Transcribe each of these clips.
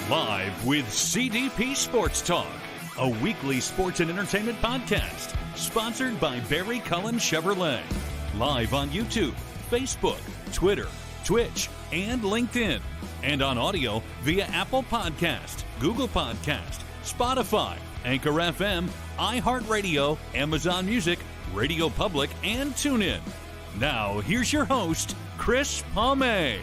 Live with CDP Sports Talk, a weekly sports and entertainment podcast sponsored by Barry Cullen Chevrolet. Live on YouTube, Facebook, Twitter, Twitch, and LinkedIn. And on audio via Apple Podcast, Google Podcast, Spotify, Anchor FM, iHeartRadio, Amazon Music, Radio Public, and TuneIn. Now, here's your host, Chris Palme.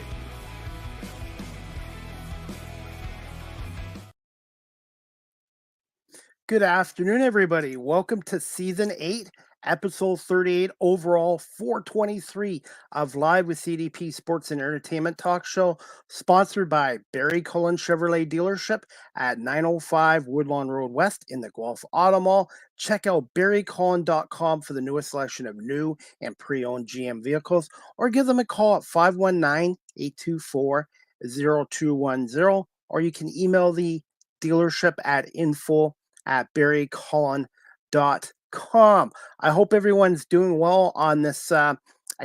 Good afternoon, everybody. Welcome to Season 8, Episode 38, overall 423 of Live with CDP Sports and Entertainment Talk Show, sponsored by Barry Cullen Chevrolet Dealership at 905 Woodlawn Road West in the Guelph Auto Mall. Check out barrycullen.com for the newest selection of new and pre-owned GM vehicles, or give them a call at 519-824-0210, or you can email the dealership at info@barrycullen.com. I hope everyone's doing well on this. I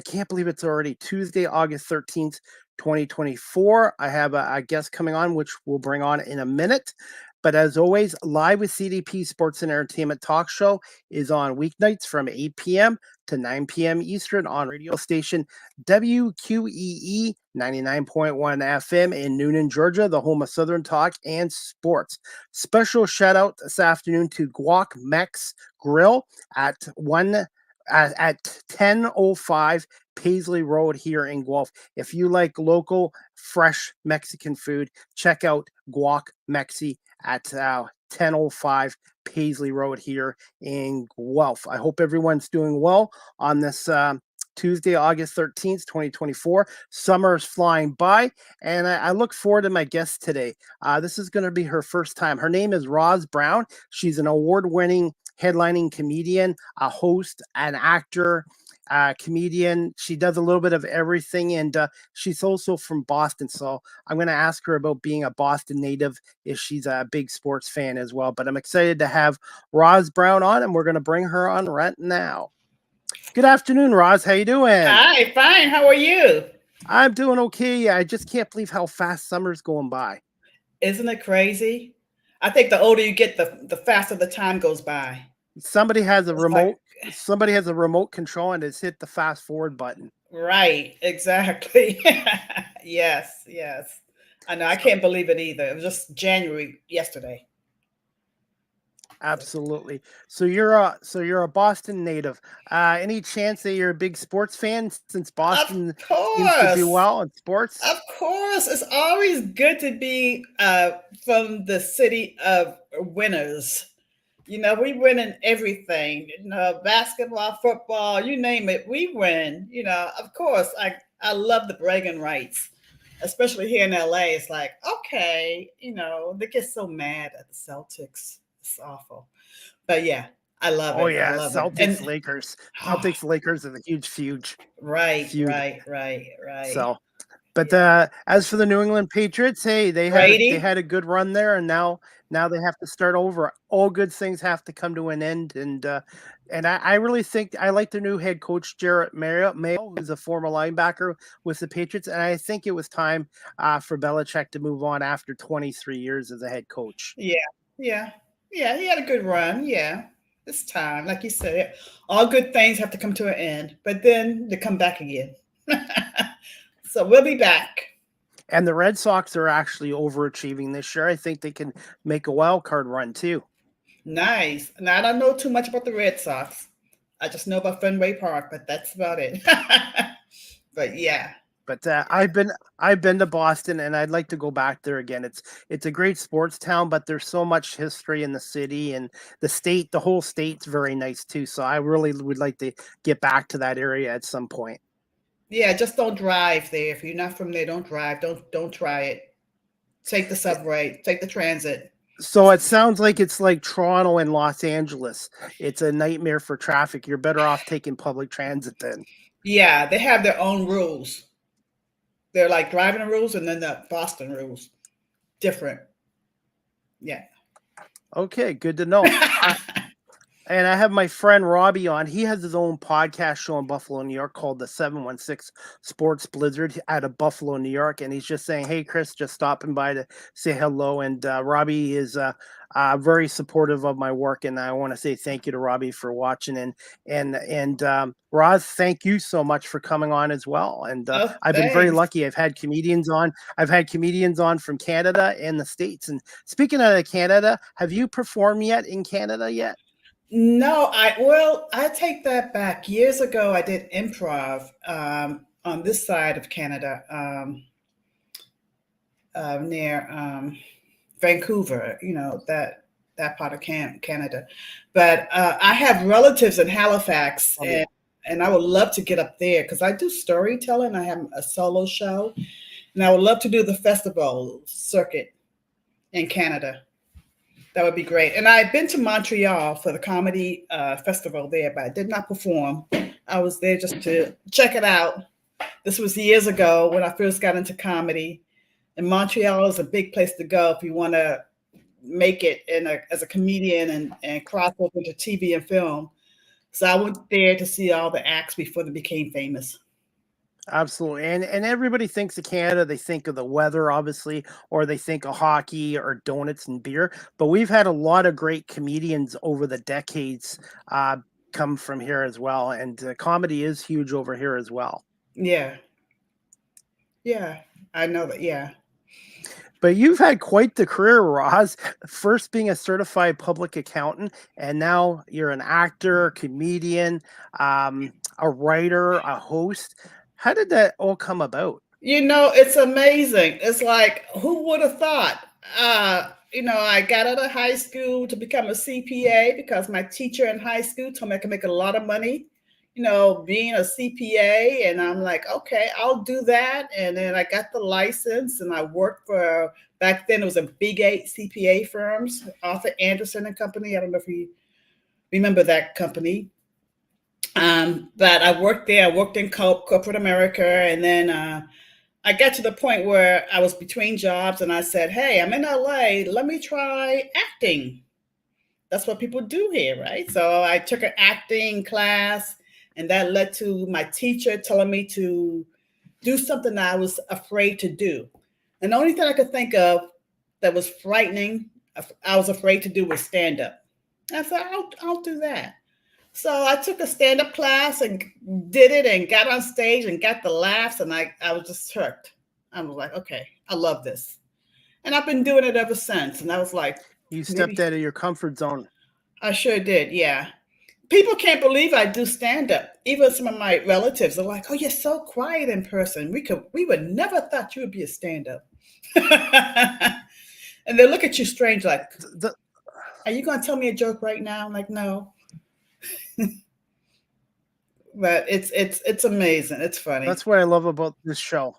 can't believe it's already Tuesday, August 13th, 2024. I have a guest coming on, which we'll bring on in a minute. But as always, Live with CDP Sports and Entertainment Talk Show is on weeknights from 8 p.m. to 9 p.m. Eastern on radio station WQEE 99.1 FM in Noonan, Georgia, the home of Southern Talk and Sports. Special shout out this afternoon to Guac Mex Grill at 1005 Paisley Road here in Guelph. If you like local, fresh Mexican food, check out Guac Mexi at 1005 Paisley Road here in Guelph. I hope everyone's doing well on this Tuesday, August 13th, 2024. Summer is flying by, and I look forward to my guest today. This is going to be her first time. Her name is Roz Browne. She's an award-winning headlining comedian, a host, an actor, comedian. She does a little bit of everything, and she's also from Boston. So I'm going to ask her about being a Boston native, if she's a big sports fan as well. But I'm excited to have Roz Browne on, and we're going to bring her on right now. Good afternoon, Roz. How you doing? Hi, fine. How are you? I'm doing okay. I just can't believe how fast summer's going by. Isn't it crazy? I think the older you get, the faster the time goes by. Somebody has a remote control and it's hit the fast forward button. Right, exactly. Yes. I know. I can't believe it either. It was just January yesterday. Absolutely. So you're a Boston native. Any chance that you're a big sports fan, since Boston seems to do well in sports? Of course. It's always good to be from the city of winners. You know, we win in everything. You know, basketball, football, you name it, we win. You know, of course, I love the bragging rights, especially here in LA. It's like, okay, you know, they get so mad at the Celtics. It's awful. But yeah, I love it. Oh yeah, I love Celtics, it. Lakers. Celtics, Lakers is a huge feud. Right. So, but as for the New England Patriots, hey, they had a good run there, and now they have to start over. All good things have to come to an end, and I really think I like their new head coach, Jarrett Mayo, who's a former linebacker with the Patriots, and I think it was time for Belichick to move on after 23 years as a head coach. Yeah, he had a good run. Yeah, it's time. Like you said, all good things have to come to an end, but then they come back again. So we'll be back. And the Red Sox are actually overachieving this year. I think they can make a wild card run too. Nice. Now, I don't know too much about the Red Sox. I just know about Fenway Park, but that's about it. But yeah. But I've been to Boston, and I'd like to go back there again. It's a great sports town, but there's so much history in the city, and the whole state's very nice too. So I really would like to get back to that area at some point. Yeah, just don't drive there. If you're not from there, don't drive. Don't try it. Take the subway. Take the transit. So it sounds like it's like Toronto and Los Angeles. It's a nightmare for traffic. You're better off taking public transit then. Yeah, they have their own rules. They're like driving rules, and then the Boston rules. Different. Yeah. Okay, good to know. And I have my friend Robbie on. He has his own podcast show in Buffalo, New York called the 716 Sports Blizzard out of Buffalo, New York. And he's just saying, hey, Chris, just stopping by to say hello. And Robbie is very supportive of my work. And I want to say thank you to Robbie for watching. And Roz, thank you so much for coming on as well. And Oh, I've been very thanks. lucky. I've had comedians on. I've had comedians on from Canada and the States. And speaking of Canada, have you performed yet in Canada yet? No, I take that back. Years ago, I did improv on this side of Canada, near Vancouver. That part of Canada. But I have relatives in Halifax, and I would love to get up there because I do storytelling. I have a solo show, and I would love to do the festival circuit in Canada. That would be great. And I've been to Montreal for the comedy festival there, but I did not perform. I was there just to check it out. This was years ago when I first got into comedy. And Montreal is a big place to go if you want to make it as a comedian and cross over to TV and film. So I went there to see all the acts before they became famous. Absolutely. And everybody thinks of Canada, they think of the weather, obviously, or they think of hockey or donuts and beer. But we've had a lot of great comedians over the decades come from here as well. And comedy is huge over here as well. Yeah. Yeah, I know that. Yeah. But you've had quite the career, Roz. First being a certified public accountant, and now you're an actor, comedian, a writer, a host. How did that all come about? It's amazing. It's like, who would have thought? I got out of high school to become a CPA because my teacher in high school told me I could make a lot of money, being a CPA. And I'm like, okay, I'll do that. And then I got the license and I worked for, back then it was a big 8 CPA firms, Arthur Anderson and Company. I don't know if you remember that company. But I worked there. I worked in corporate America. And then I got to the point where I was between jobs and I said, hey, I'm in LA. Let me try acting. That's what people do here, right? So I took an acting class and that led to my teacher telling me to do something that I was afraid to do. And the only thing I could think of that was frightening, I was afraid to do was stand up. I said, I'll do that. So I took a stand-up class and did it and got on stage and got the laughs. And I was just hooked. I was like, okay, I love this. And I've been doing it ever since. And I was like, you stepped out of your comfort zone. I sure did. Yeah. People can't believe I do stand-up. Even some of my relatives are like, oh, you're so quiet in person. We would never thought you would be a stand-up. And they look at you strange, like, are you going to tell me a joke right now? I'm like, no. But it's amazing. It's funny. That's what I love about this show.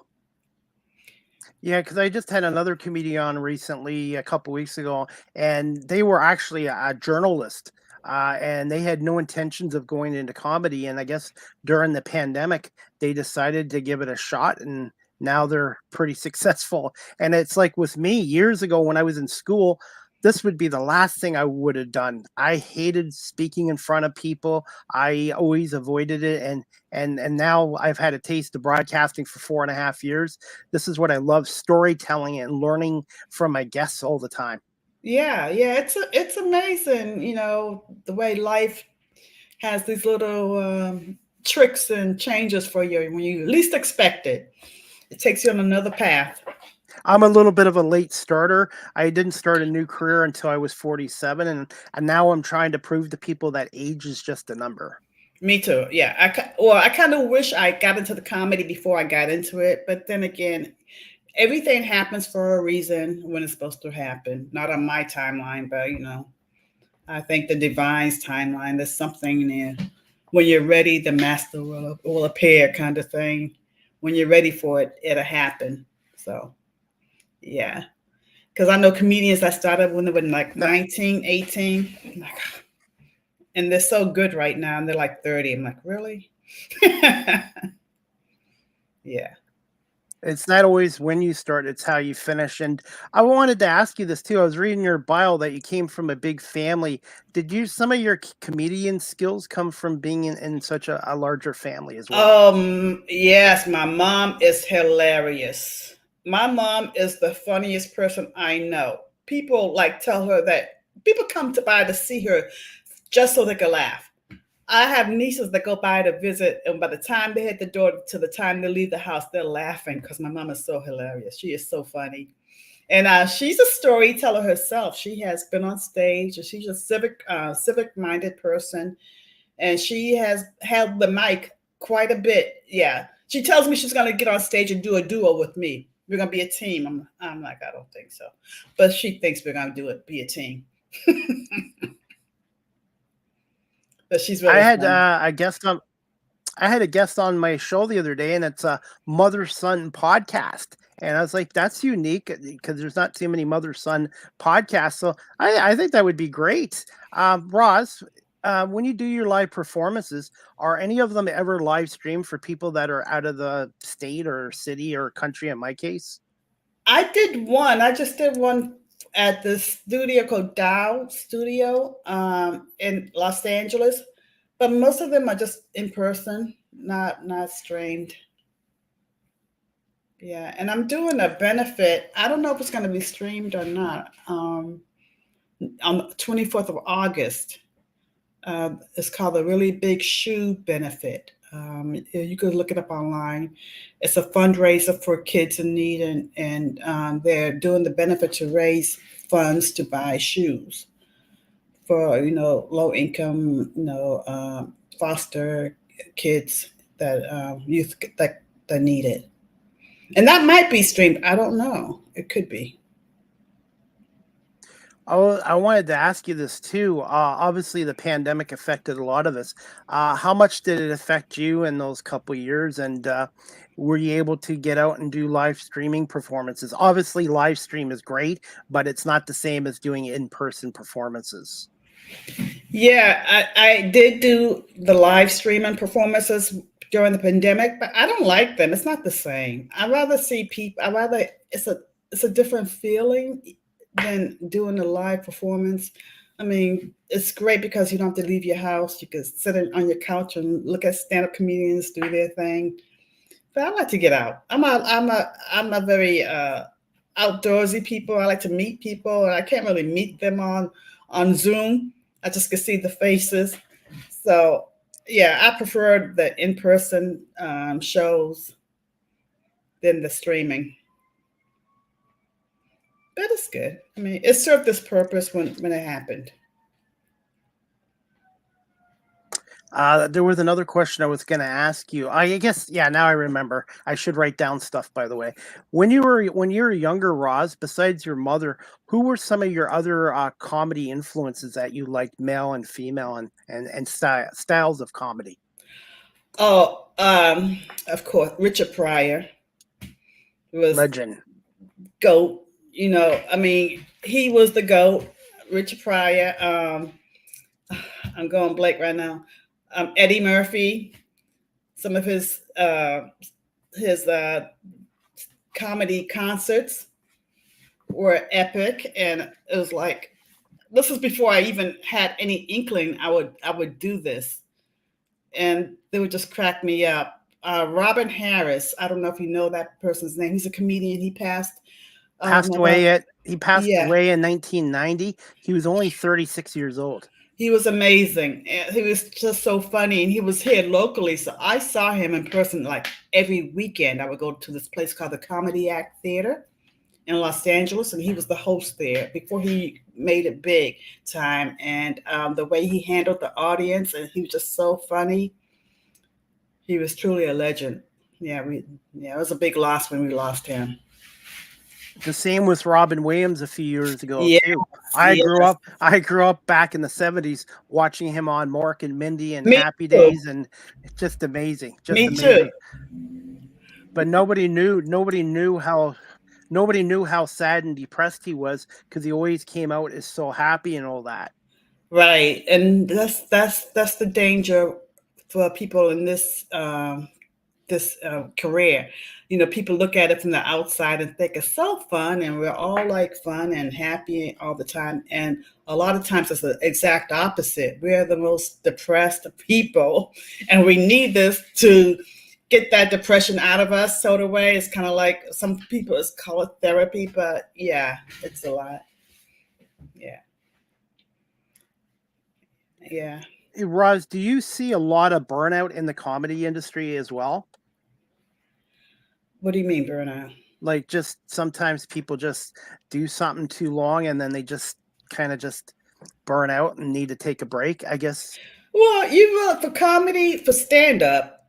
Yeah, because I just had another comedian on recently a couple weeks ago, and they were actually a journalist, and they had no intentions of going into comedy. And I guess during the pandemic, they decided to give it a shot, and now they're pretty successful. And it's like with me years ago when I was in school, this would be the last thing I would have done. I hated speaking in front of people. I always avoided it. And now I've had a taste of broadcasting for 4.5 years. This is what I love, storytelling and learning from my guests all the time. Yeah, it's amazing, the way life has these little tricks and changes for you when you least expect it. It takes you on another path. I'm a little bit of a late starter. I didn't start a new career until I was 47, and now I'm trying to prove to people that age is just a number. Me too. Yeah. I kind of wish I got into the comedy before I got into it, but then again, everything happens for a reason when it's supposed to happen. Not on my timeline, but I think the divine's timeline. There's something there. When you're ready, the master will appear, kind of thing. When you're ready for it, it'll happen. So. Yeah, because I know comedians that started when they were like 19, 18, and they're so good right now, and they're like 30. I'm like, really? Yeah. It's not always when you start, it's how you finish. And I wanted to ask you this too. I was reading your bio that you came from a big family. Did you, some of your comedian skills come from being in such a larger family as well? Yes, my mom is hilarious. My mom is the funniest person I know. People like tell her that people come to by to see her just so they can laugh. I have nieces that go by to visit, and by the time they hit the door to the time they leave the house, they're laughing because my mom is so hilarious. She is so funny. And she's a storyteller herself. She has been on stage, and she's a civic-minded person, and she has held the mic quite a bit. Yeah, she tells me she's going to get on stage and do a duo with me. We're going to be a team. I'm like, I don't think so, but she thinks we're going to be a team. But she's really I had funny. a guest on. I had a guest on my show the other day, and it's a mother-son podcast. And I was like, that's unique because there's not too many mother-son podcasts. So I think that would be great. Roz, when you do your live performances, are any of them ever live streamed for people that are out of the state or city or country in my case? I did one. I just did one at the studio called Dow Studio in Los Angeles, but most of them are just in person, not streamed. Yeah, and I'm doing a benefit. I don't know if it's going to be streamed or not. On the 24th of August, it's called the Really Big Shoe Benefit. You could look it up online. It's a fundraiser for kids in need, and they're doing the benefit to raise funds to buy shoes for low income foster kids that youth that need it. And that might be streamed. I don't know. It could be. I wanted to ask you this too. Obviously, the pandemic affected a lot of us. How much did it affect you in those couple years? And were you able to get out and do live streaming performances? Obviously, live stream is great, but it's not the same as doing in-person performances. Yeah, I did do the live streaming performances during the pandemic, but I don't like them. It's not the same. I rather see people. I rather it's a different feeling than doing a live performance. I mean, it's great because you don't have to leave your house. You can sit on your couch and look at stand-up comedians do their thing. But I like to get out. I'm a very outdoorsy people. I like to meet people, and I can't really meet them on Zoom. I just can see the faces. So yeah, I prefer the in-person shows than the streaming. But it's good. I mean, it served its purpose when it happened. There was another question I was going to ask you. I guess, yeah. Now I remember. I should write down stuff. By the way, when you were younger, Roz, besides your mother, who were some of your other comedy influences that you liked, male and female, and styles of comedy? Oh, of course, Richard Pryor was Legend. GOAT. I mean, he was the GOAT. Richard Pryor. I'm going blank right now. Eddie Murphy. Some of his comedy concerts were epic, and it was like this was before I even had any inkling I would do this, and they would just crack me up. Robin Harris. I don't know if you know that person's name. He's a comedian. He passed. Passed My God. away he passed Yeah, away in 1990. He was only 36 years old. he was amazing. He was just so funny, and he was here locally, so I saw him in person like every weekend. I would go to this place called the Comedy Act Theater in Los Angeles, and he was the host there before he made it big time. And the way he handled the audience, and he was just so funny. He was truly a legend. It was a big loss when we lost him. The same with Robin Williams a few years ago Yes, too. yes. I grew up back in the 70s watching him on Mork and Mindy and Me Happy too. Days, and it's just amazing. Just Me amazing. too. But nobody knew how sad and depressed he was because he always came out as so happy and all that. Right, and that's the danger for people in this this career. You know, people look at it from the outside and think it's so fun, and we're all like fun and happy all the time. And a lot of times it's the exact opposite. We're the most depressed people, and we need this to get that depression out of us. So the way it's kind of like some people call it therapy, but yeah, it's a lot. Yeah. Yeah. Hey, Roz, do you see a lot of burnout in the comedy industry as well? What do you mean burnout? Like, just sometimes people just do something too long and then they just kind of just burn out and need to take a break, I guess. Well, for comedy, for stand-up,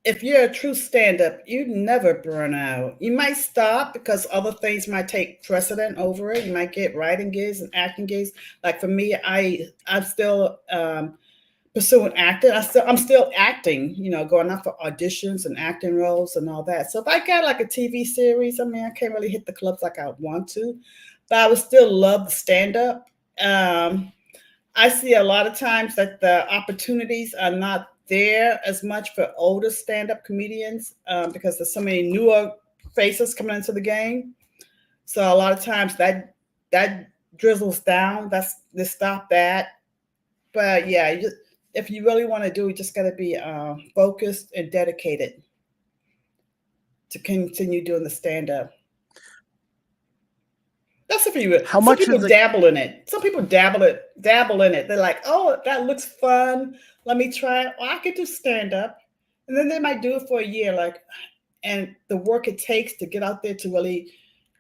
if you're a true stand-up, you never burn out. You might stop because other things might take precedent over it. You might get writing gigs and acting gigs. Like for me, I'm still pursuing acting. I'm still acting, you know, going out for auditions and acting roles and all that. So if I got like a TV series, I mean, I can't really hit the clubs like I want to, but I would still love the stand-up. I see a lot of times that the opportunities are not there as much for older stand-up comedians because there's so many newer faces coming into the game. So a lot of times that drizzles down. They stop that. But yeah, if you really want to do it, you just got to be focused and dedicated to continue doing the stand-up. That's if you. How Some much people is it? dabble in it. Some people dabble in it. They're like, "Oh, that looks fun. Let me try it. Oh, I could do stand-up," and then they might do it for a year. And the work it takes to get out there to really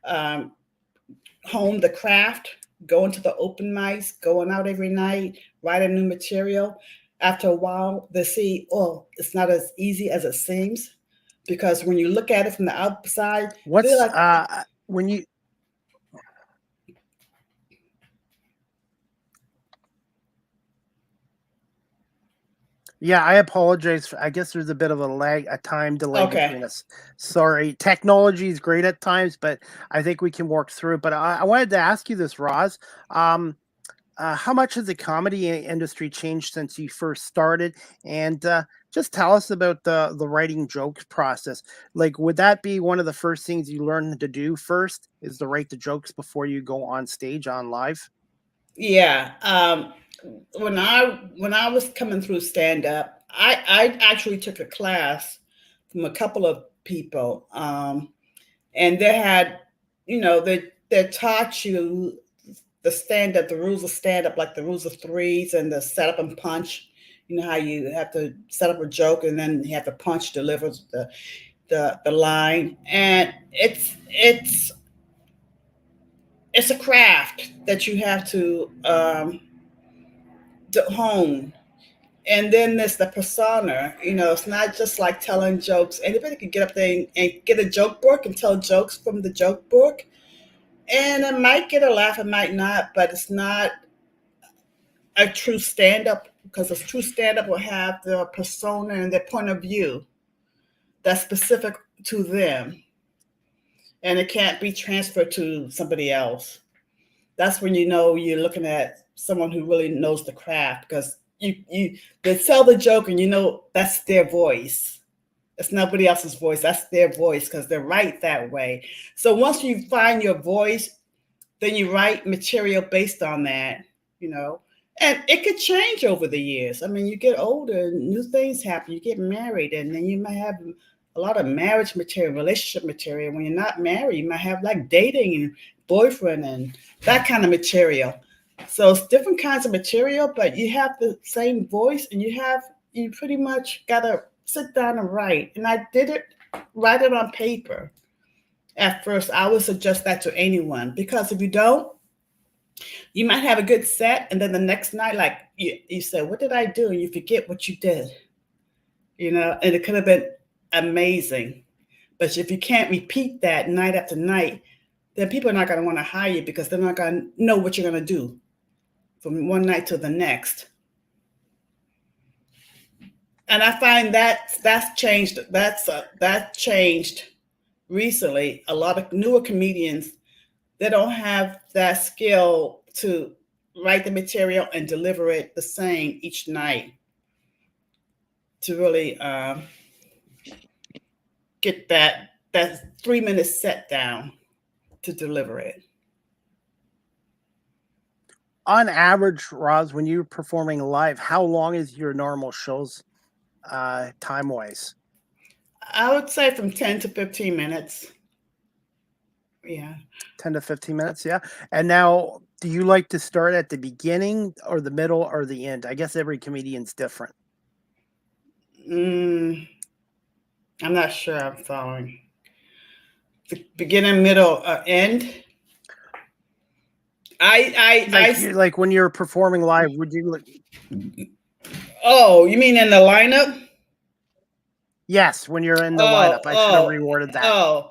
hone the craft, going to the open mics, going out every night, writing new material. After a while, they see, oh, it's not as easy as it seems, because when you look at it from the outside, What's they're like, when you Yeah, I apologize. I guess there's a bit of a time delay okay. between us. Sorry. Technology is great at times, but I think we can work through it. But I wanted to ask you this, Roz. How much has the comedy industry changed since you first started? And just tell us about the writing jokes process. Like, would that be one of the first things you learn to do first, is to write the jokes before you go on stage on live? Yeah. When I was coming through stand up, I actually took a class from a couple of people, and they had, you know, they taught you the rules of stand up, like the rules of threes and the setup and punch. You know how you have to set up a joke and then you have to punch deliver the line, and it's a craft that you have to hone. And then there's the persona. You know, it's not just like telling jokes. Anybody can get up there and get a joke book and tell jokes from the joke book. And it might get a laugh, it might not, but it's not a true stand-up, because a true stand-up will have their persona and their point of view that's specific to them. And it can't be transferred to somebody else. That's when you know you're looking at someone who really knows the craft, because they tell the joke and you know that's their voice. It's nobody else's voice. That's their voice because they're right that way. So once you find your voice, then you write material based on that, you know. And it could change over the years. I mean, you get older, new things happen. You get married, and then you might have a lot of marriage material, relationship material. When you're not married, you might have like dating and boyfriend and that kind of material. So it's different kinds of material, but you have the same voice, and you pretty much gotta sit down and write. And I write it on paper. At first, I would suggest that to anyone, because if you don't, you might have a good set, and then the next night, like you say, what did I do? And you forget what you did, you know, and it could have been amazing. But if you can't repeat that night after night, then people are not going to want to hire you, because they're not going to know what you're going to do from one night to the next. And I find that's changed. That changed recently. A lot of newer comedians, they don't have that skill to write the material and deliver it the same each night to really get that 3-minute set down to deliver it. On average, Roz, when you're performing live, how long is your normal shows time-wise? I would say from 10 to 15 minutes. Yeah. 10 to 15 minutes, yeah. And now, do you like to start at the beginning or the middle or the end? I guess every comedian's different. I'm not sure I'm following. The beginning, middle, end. Like when you're performing live, would you look? Oh, you mean in the lineup? Yes, when you're in the lineup. I should have reworded that.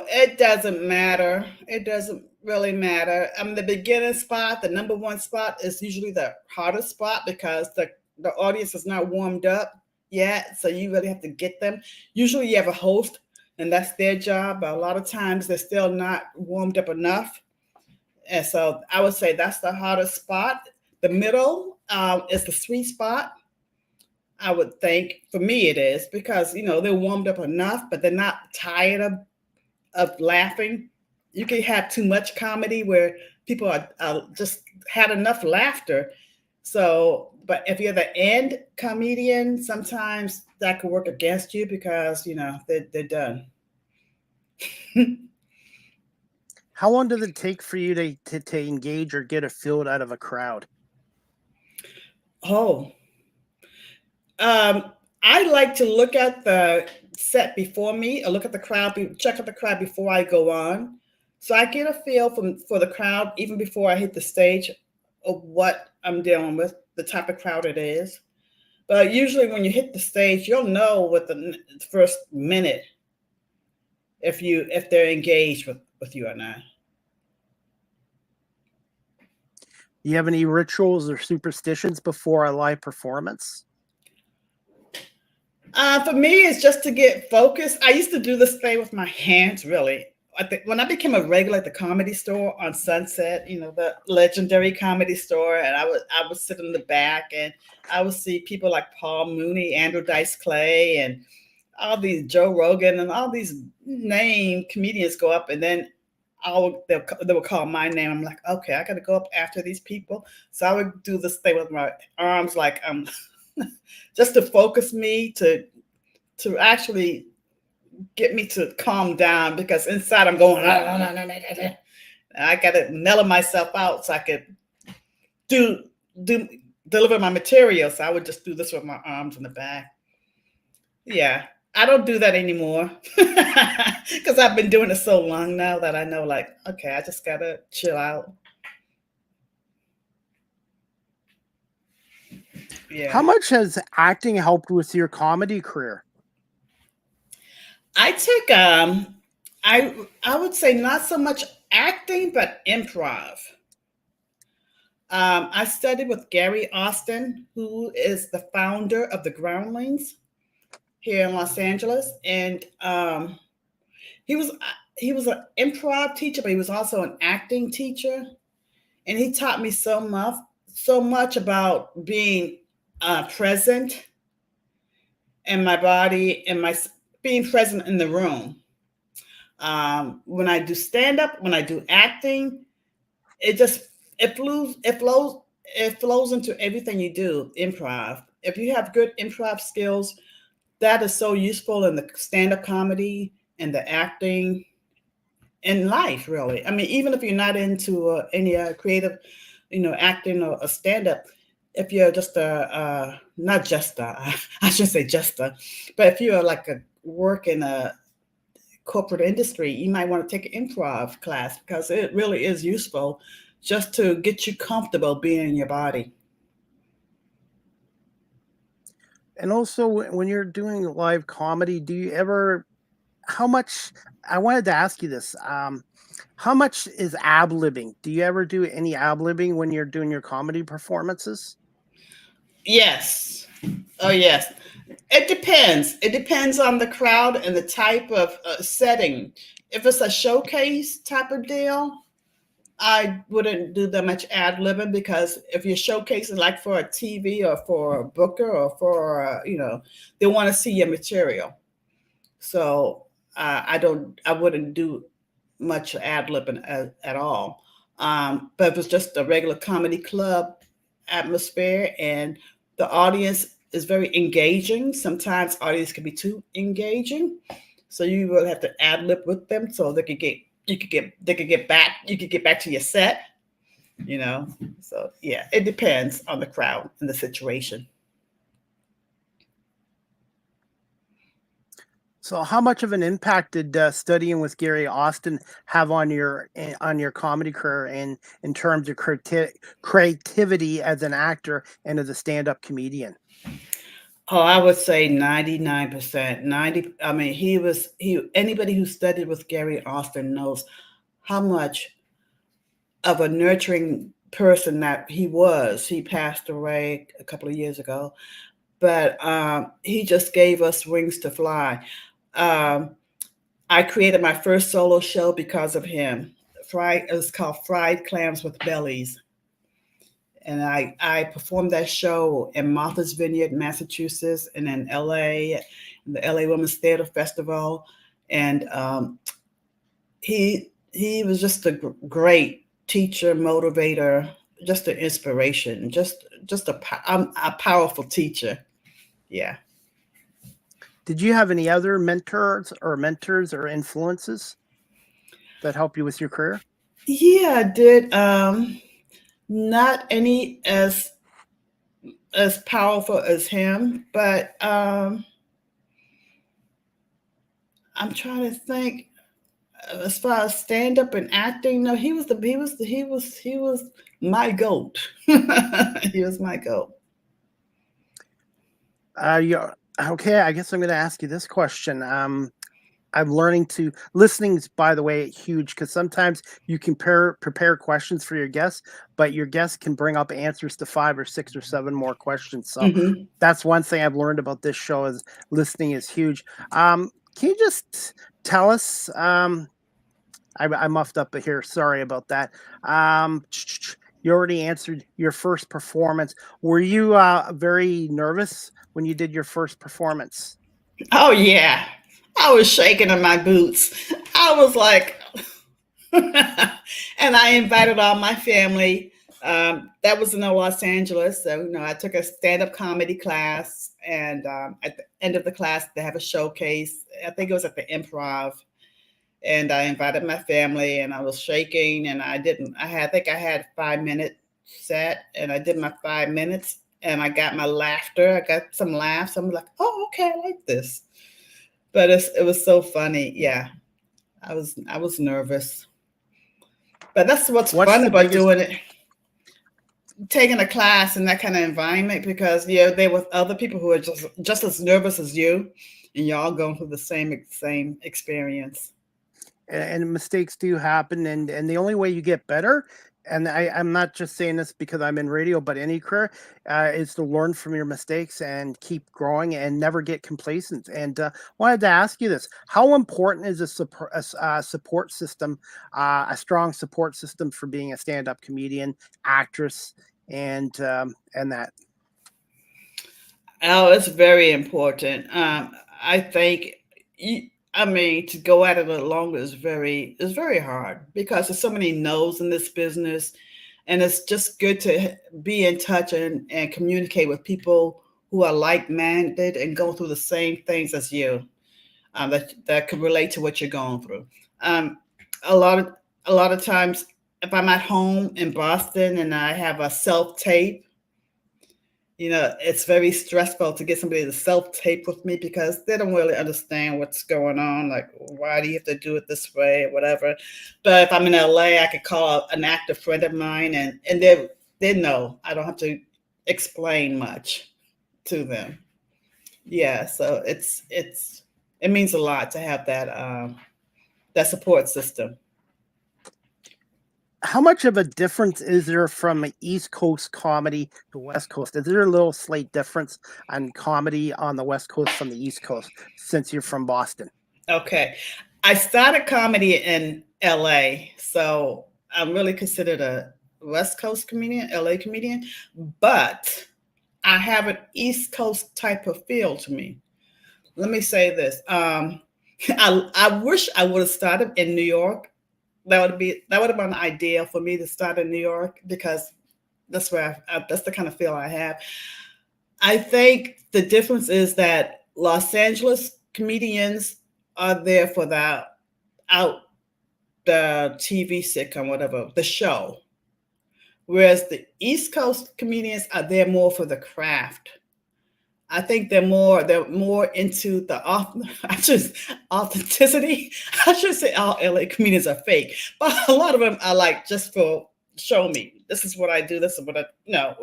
It doesn't matter. It doesn't really matter. The beginning spot, the number one spot, is usually the hardest spot because the audience is not warmed up yet. So you really have to get them. Usually you have a host and that's their job. But a lot of times they're still not warmed up enough. And so I would say that's the hardest spot. The middle is the sweet spot. I would think, for me it is, because they're warmed up enough, but they're not tired of laughing. You can have too much comedy where people are just had enough laughter. So, but if you're the end comedian, sometimes that could work against you because they're done. How long does it take for you to engage or get a feel out of a crowd? I like to look at the set before me, or look at the crowd, check out the crowd before I go on. So I get a feel for the crowd even before I hit the stage of what I'm dealing with, the type of crowd it is. But usually when you hit the stage, you'll know with the first minute if they're engaged with you or not. Do you have any rituals or superstitions before a live performance? For me, it's just to get focused. I used to do this thing with my hands, really. When I became a regular at the Comedy Store on Sunset, the legendary Comedy Store, and I would sit in the back and I would see people like Paul Mooney, Andrew Dice Clay, and all these Joe Rogan and all these named comedians go up, and then they would call my name. I'm like, okay, I got to go up after these people. So I would do this thing with my arms, like just to focus me to actually get me to calm down, because inside I'm going, I got to mellow myself out so I could deliver my material. So I would just do this with my arms in the back. Yeah, I don't do that anymore because I've been doing it so long now that I know, like, okay, I just got to chill out. Yeah. How much has acting helped with your comedy career? I took I would say not so much acting, but improv. I studied with Gary Austin, who is the founder of the Groundlings here in Los Angeles, and he was an improv teacher, but he was also an acting teacher, and he taught me so much about being present in my body and being present in the room. When I do stand-up, when I do acting, it flows into everything you do. Improv. If you have good improv skills, that is so useful in the stand-up comedy and the acting in life, really. I mean, even if you're not into any creative, acting or stand-up, if you're just I shouldn't say but if you're like work in a corporate industry, you might want to take an improv class, because it really is useful just to get you comfortable being in your body. And also, when you're doing live comedy, do you ever, I wanted to ask you this, how much is ab-libbing? Do you ever do any ab-libbing when you're doing your comedy performances? Yes. Oh, yes. It depends. It depends on the crowd and the type of setting. If it's a showcase type of deal, I wouldn't do that much ad-libbing, because if you're showcasing like for a TV or for a booker or for, they want to see your material. So I wouldn't do much ad-libbing at all. But if it's just a regular comedy club atmosphere and the audience is very engaging, sometimes audience can be too engaging. So you will have to ad lib with them so they could get back to your set, you know. So yeah, it depends on the crowd and the situation. So, how much of an impact did studying with Gary Austin have on your comedy career, and in terms of creativity as an actor and as a stand-up comedian? Oh, I would say 99%. I mean, anybody who studied with Gary Austin knows how much of a nurturing person that he was. He passed away a couple of years ago, but he just gave us wings to fly. I created my first solo show because of him. It was called Fried Clams with Bellies. And I performed that show in Martha's Vineyard, Massachusetts, and in LA, the LA Women's Theater Festival. And he was just a great teacher, motivator, just an inspiration, just a powerful teacher. Yeah. Did you have any other mentors or influences that helped you with your career? Yeah, I did. Not any as powerful as him, but I'm trying to think. As far as stand up and acting, no, he was my goat. He was my goat. Yeah. Okay, I guess I'm going to ask you this question. I'm learning to listening is, by the way, huge, because sometimes you can prepare questions for your guests, but your guests can bring up answers to 5 or 6 or 7 more questions. So that's one thing I've learned about this show is listening is huge. Can you just tell us? I muffed up here. Sorry about that. You already answered your first performance. Were you very nervous when you did your first performance? Oh yeah, I was shaking in my boots. I was like, and I invited all my family. That was in Los Angeles. So, I took a stand-up comedy class, and at the end of the class, they have a showcase. I think it was at the Improv, and I invited my family, and I was shaking, and I think I had 5-minute set, and I did my 5 minutes, and I got my laughter. I got some laughs. I'm like, oh, okay, I like this. But it was so funny. Yeah, I was nervous. But that's what's fun about doing it, taking a class in that kind of environment, because they're with other people who are just as nervous as you, and y'all going through the same experience. And mistakes do happen, and the only way you get better, and I'm not just saying this because I'm in radio, but any career, is to learn from your mistakes and keep growing and never get complacent. And wanted to ask you this: how important is a support system, a strong support system for being a stand-up comedian, actress, and that? Oh, it's very important. I think. To go at it a little longer is very hard, because there's so many no's in this business, and it's just good to be in touch and communicate with people who are like-minded and go through the same things as you, that can relate to what you're going through. A lot of times, if I'm at home in Boston and I have a self-tape, it's very stressful to get somebody to self-tape with me, because they don't really understand what's going on. Like, why do you have to do it this way or whatever? But if I'm in LA, I could call an actor friend of mine, and they know. I don't have to explain much to them. Yeah, so it means a lot to have that support system. How much of a difference is there from East Coast comedy to West Coast? Is there a little slight difference on comedy on the West Coast from the East Coast, since you're from Boston? Okay. I started comedy in LA, so I'm really considered a West Coast comedian, LA comedian, but I have an East Coast type of feel to me. Let me say this. I wish I would have started in New York. That would have been ideal for me to start in New York, because that's where that's the kind of feel I have. I think the difference is that Los Angeles comedians are there for the TV sitcom, whatever, the show. Whereas the East Coast comedians are there more for the craft. I think they're more into the authenticity. I should say all LA comedians are fake, but a lot of them are like, just for show me. This is what I do. This is what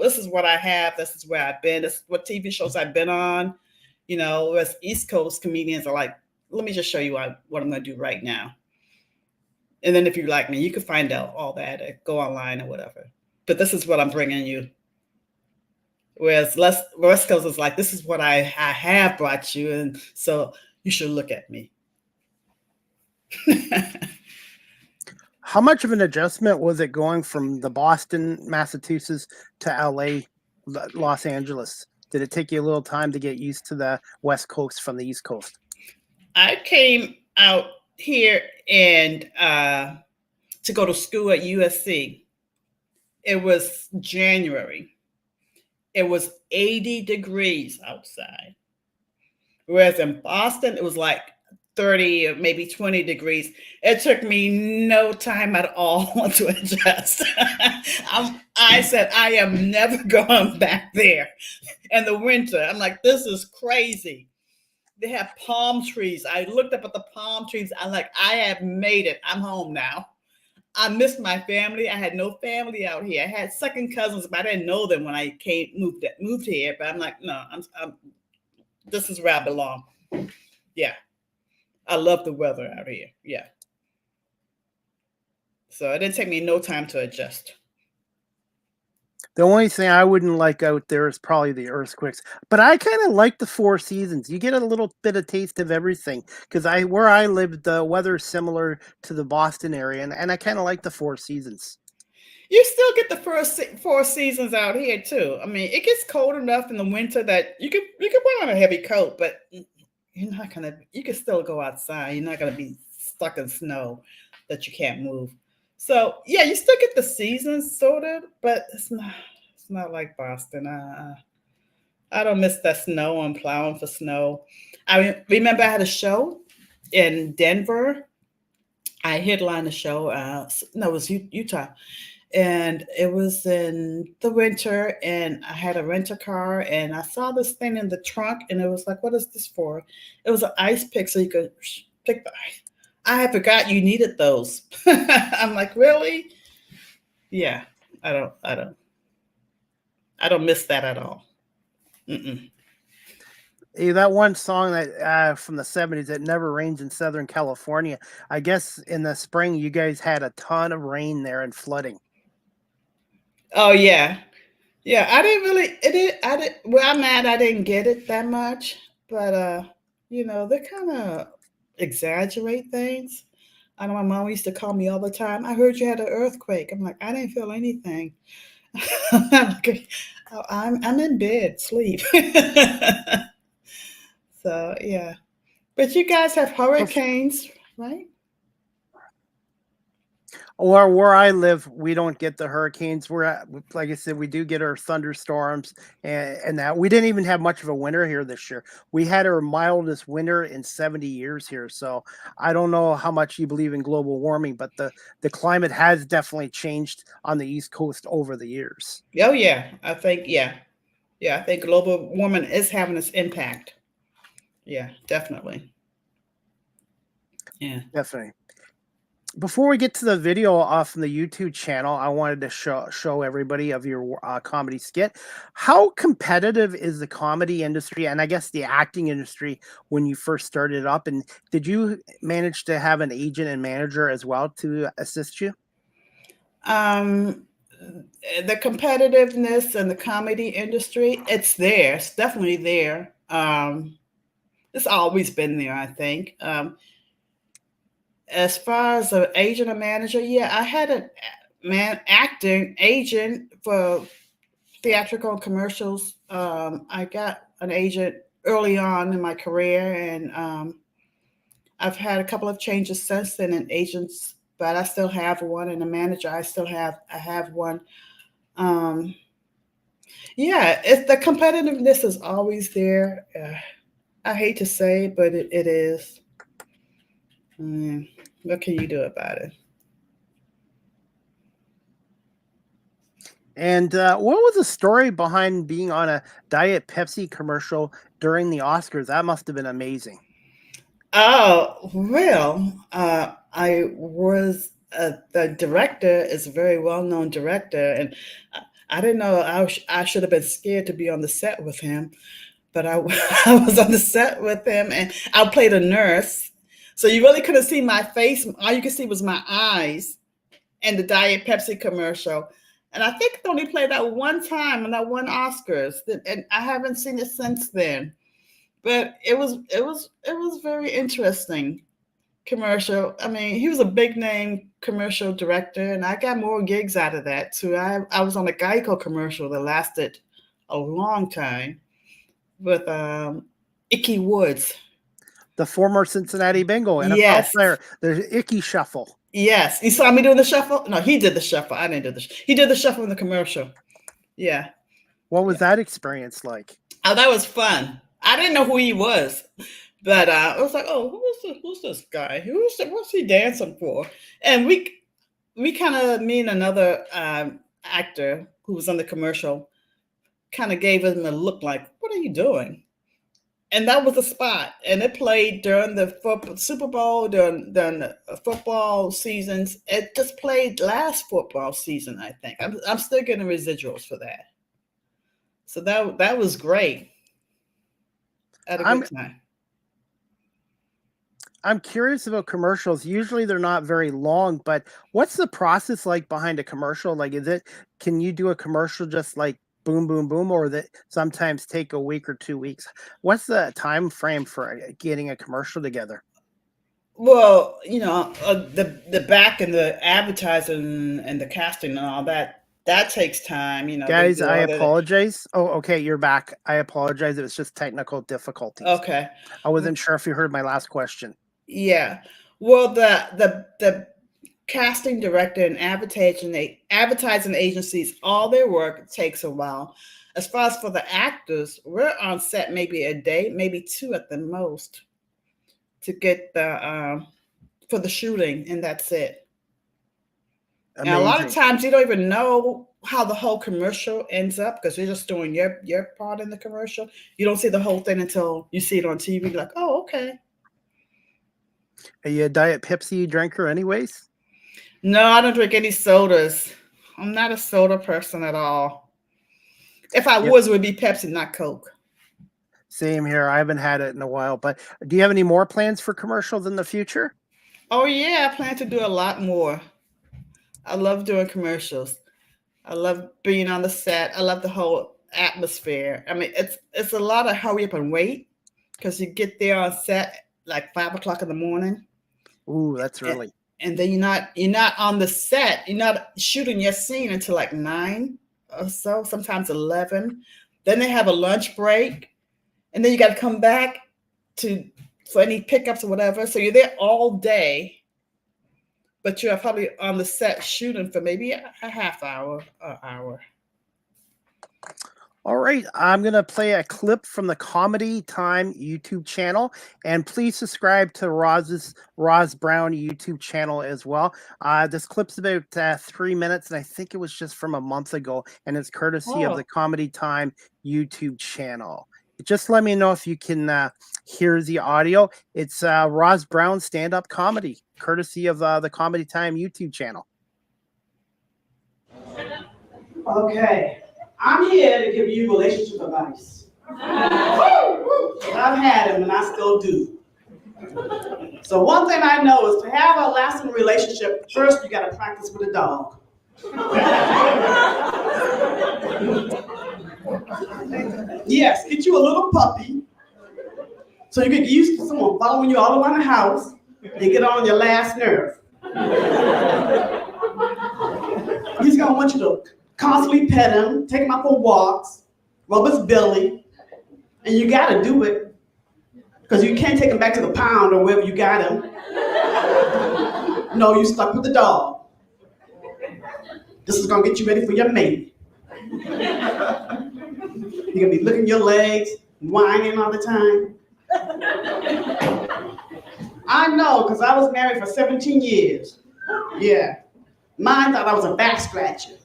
this is what I have. This is where I've been. This is what TV shows I've been on. Whereas East Coast comedians are like, let me just show you what I'm going to do right now. And then if you like me, you can find out all that, go online or whatever. But this is what I'm bringing you. Whereas West Coast is like, this is what I have brought you, and so you should look at me. How much of an adjustment was it going from the Boston, Massachusetts to LA, Los Angeles? Did it take you a little time to get used to the West Coast from the East Coast? I came out here and to go to school at USC. It was January. It was 80 degrees outside. Whereas in Boston, it was like 30 or maybe 20 degrees. It took me no time at all to adjust. I said, I am never going back there in the winter. I'm like, this is crazy. They have palm trees. I looked up at the palm trees. I'm like, I have made it. I'm home now. I missed my family. I had no family out here. I had second cousins, but I didn't know them when I moved here. But I'm like, no, I'm this is where I belong. Yeah. I love the weather out here. Yeah. So it didn't take me no time to adjust. The only thing I wouldn't like out there is probably the earthquakes. But I kind of like the Four Seasons. You get a little bit of taste of everything. Because where I live, the weather is similar to the Boston area, and I kind of like the Four Seasons. You still get the first 4 seasons out here too. I mean, it gets cold enough in the winter that you can put on a heavy coat, but you can still go outside. You're not gonna be stuck in snow that you can't move. So yeah, you still get the seasons sort of, but it's not like Boston. I don't miss that snow. I'm plowing for snow. I remember I had a show in Denver. I headlined the show. No, it was Utah. And it was in the winter, and I had a rental car, and I saw this thing in the trunk, and it was like, what is this for? It was an ice pick, so you could pick the ice. I had forgot you needed those. I'm like, really? Yeah, I don't miss that at all. Mm-mm. Hey, that one song that from the 70s, "It Never Rains in Southern California." I guess in the spring you guys had a ton of rain there and flooding. Oh yeah. Yeah, I didn't really where I'm at, I didn't get it that much, but they kind of exaggerate things. I know my mom used to call me all the time. I heard you had an earthquake. I'm like, I didn't feel anything. I'm in bed, sleep. So yeah. But you guys have hurricanes, right? Or where I live, we don't get the hurricanes. Like I said, we do get our thunderstorms and that. We didn't even have much of a winter here this year. We had our mildest winter in 70 years here. So I don't know how much you believe in global warming, but the climate has definitely changed on the East Coast over the years. Oh yeah, I think I think global warming is having its impact. Yeah, definitely. Yeah. Definitely. Before we get to the video from the YouTube channel, I wanted to show everybody of your comedy skit. How competitive is the comedy industry, and I guess the acting industry, when you first started up? And did you manage to have an agent and manager as well to assist you? The competitiveness in the comedy industry, it's there. It's definitely there. It's always been there, I think. As far as an agent or manager, yeah, I had a acting agent for theatrical commercials. I got an agent early on in my career, and I've had a couple of changes since then in agents, but I still have one, and a manager. I have one. Yeah, it's the competitiveness is always there. I hate to say it, but it is. What can you do about it? And what was the story behind being on a Diet Pepsi commercial during the Oscars? That must have been amazing. Oh, well, I was the director is a very well-known director, and I didn't know I should have been scared to be on the set with him, but I was on the set with him, and I played a nurse, so you really couldn't see my face. All you could see was my eyes and the Diet Pepsi commercial. And I think it only played that one time and that won Oscars, and I haven't seen it since then. But it was very interesting commercial. I mean, he was a big name commercial director, and I got more gigs out of that too. I was on a Geico commercial that lasted a long time with Icky Woods, the former Cincinnati Bengal NFL player, the Icky Shuffle. Yes, you saw me doing the shuffle. No, he did the shuffle. I didn't do the. He did the shuffle in the commercial. Yeah. What was that experience like? Oh, that was fun. I didn't know who he was, but I was like, "Oh, who's this guy? What's he dancing for?" And we kind of, me and another actor who was on the commercial, kind of gave him a look like, "What are you doing?" And that was the spot, and it played during the Super Bowl, during the football seasons. It just played last football season, I think. I'm still getting residuals for that. So that was great. At a good time. I'm curious about commercials. Usually they're not very long, but what's the process like behind a commercial? Like, can you do a commercial just like boom, boom, boom, or that sometimes take a week or 2 weeks? What's the time frame for getting a commercial together? Well, the back and the advertising and the casting and all that takes time. Guys, I apologize. Oh, okay, you're back. I apologize. It was just technical difficulties. Okay. I wasn't sure if you heard my last question. Yeah. Well, the casting director and advertising agencies, all their work takes a while. As far as for the actors, we're on set maybe a day, maybe 2 at the most, to get for the shooting, and that's it. Amazing. Now, a lot of times you don't even know how the whole commercial ends up because you're just doing your part in the commercial. You don't see the whole thing until you see it on TV. You're like, oh, okay. Are you a Diet Pepsi drinker anyways? No, I don't drink any sodas. I'm not a soda person at all. If I was, it would be Pepsi, not Coke. Same here. I haven't had it in a while. But do you have any more plans for commercials in the future? Oh, yeah. I plan to do a lot more. I love doing commercials. I love being on the set. I love the whole atmosphere. I mean, it's a lot of hurry up and wait because you get there on set like 5 o'clock in the morning. Ooh, that's early. And then you're not on the set. You're not shooting your scene until like 9 or so, sometimes 11. Then they have a lunch break, and then you got to come back for any pickups or whatever. So you're there all day. But you're probably on the set shooting for maybe a half hour, an hour. All right. I'm going to play a clip from the Comedy Time YouTube channel. And please subscribe to Roz Browne YouTube channel as well. This clip's about 3 minutes, and I think it was just from a month ago. And it's courtesy of the Comedy Time YouTube channel. Just let me know if you can hear the audio. It's Roz Browne stand-up comedy, courtesy of the Comedy Time YouTube channel. Okay, I'm here to give you relationship advice. I've had them and I still do. So one thing I know is to have a lasting relationship, first you got to practice with a dog. Yes, get you a little puppy so you get used to someone following you all around the house and get on your last nerve. He's gonna want you to constantly pet him, take him out for walks, rub his belly, and you gotta do it Because you can't take them back to the pound or wherever you got them. No, you stuck with the dog. This is gonna get you ready for your mate. You're gonna be licking your legs, whining all the time. I know, because I was married for 17 years. Yeah. Mine thought I was a back scratcher.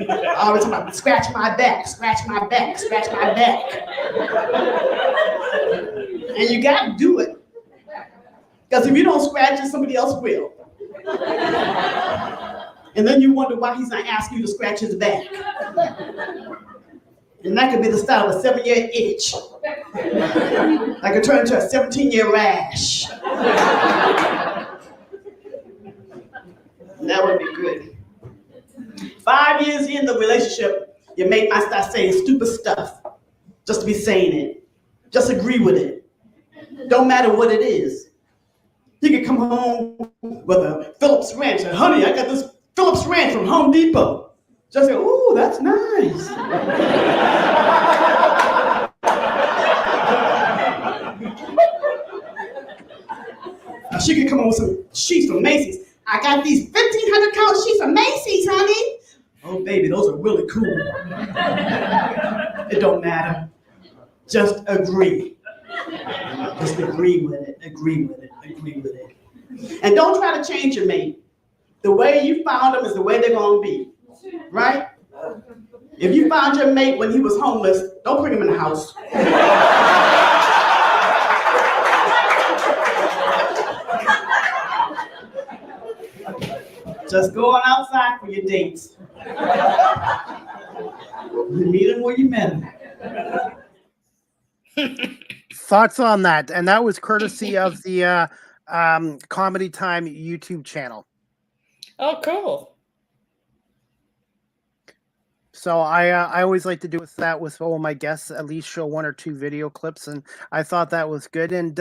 I always talk about scratch my back, scratch my back, scratch my back. And you gotta do it. Because if you don't scratch it, somebody else will. And then you wonder why he's not asking you to scratch his back. And that could be the start of a 7-year itch. That could turn into a 17-year rash. That would be good. 5 years in the relationship, your mate might start saying stupid stuff just to be saying it. Just agree with it. Don't matter what it is. You could come home with a Phillips wrench and, honey, I got this Phillips wrench from Home Depot. Just say, ooh, that's nice. She could come home with some sheets from Macy's. I got these 1,500 count sheets from Macy's, honey. Oh, baby, those are really cool. It don't matter. Just agree. Just agree with it, agree with it, agree with it. And don't try to change your mate. The way you found them is the way they're gonna be, right? If you found your mate when he was homeless, don't bring him in the house. Just go on outside for your dates. You meet him where you met him. Thoughts on that? And that was courtesy of the Comedy Time YouTube channel. Oh, cool. So I always like to do that with all my guests, at least show 1 or 2 video clips, and I thought that was good. And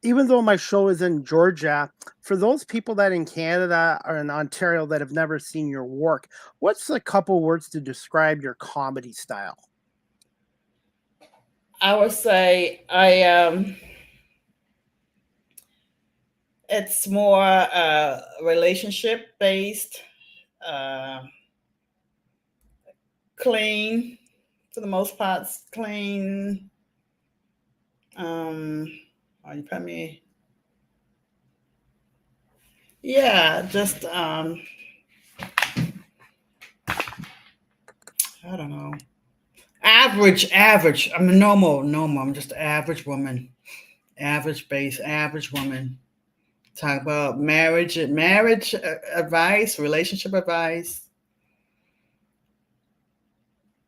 even though my show is in Georgia, for those people that in Canada or in Ontario that have never seen your work, what's a couple words to describe your comedy style? I would say it's more relationship based, clean for the most part, clean. You put me. Yeah, just I don't know. Average. I'm a normal. I'm just an average woman. Average base, average woman. Talk about marriage advice, relationship advice.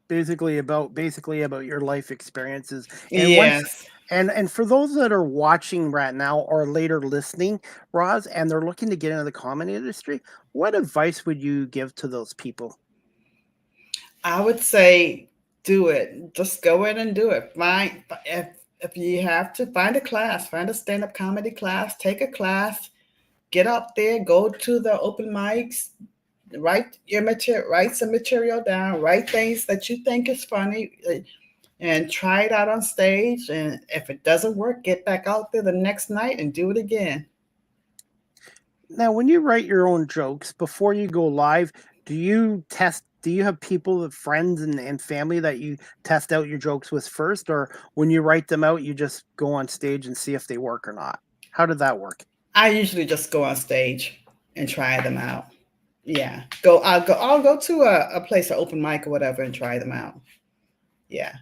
Basically about your life experiences. And yes. And for those that are watching right now or later listening, Roz, and they're looking to get into the comedy industry, what advice would you give to those people? I would say do it. Just go in and do it. If you have to, find a class, find a stand-up comedy class, take a class, get up there, go to the open mics, write some material down, write things that you think is funny, and try it out on stage. And if it doesn't work, get back out there the next night and do it again. Now, when you write your own jokes before you go live, do you have people, friends and family that you test out your jokes with first? Or when you write them out, you just go on stage and see if they work or not? How did that work? I usually just go on stage and try them out. Yeah. I'll go to a place, an open mic or whatever, and try them out. Yeah.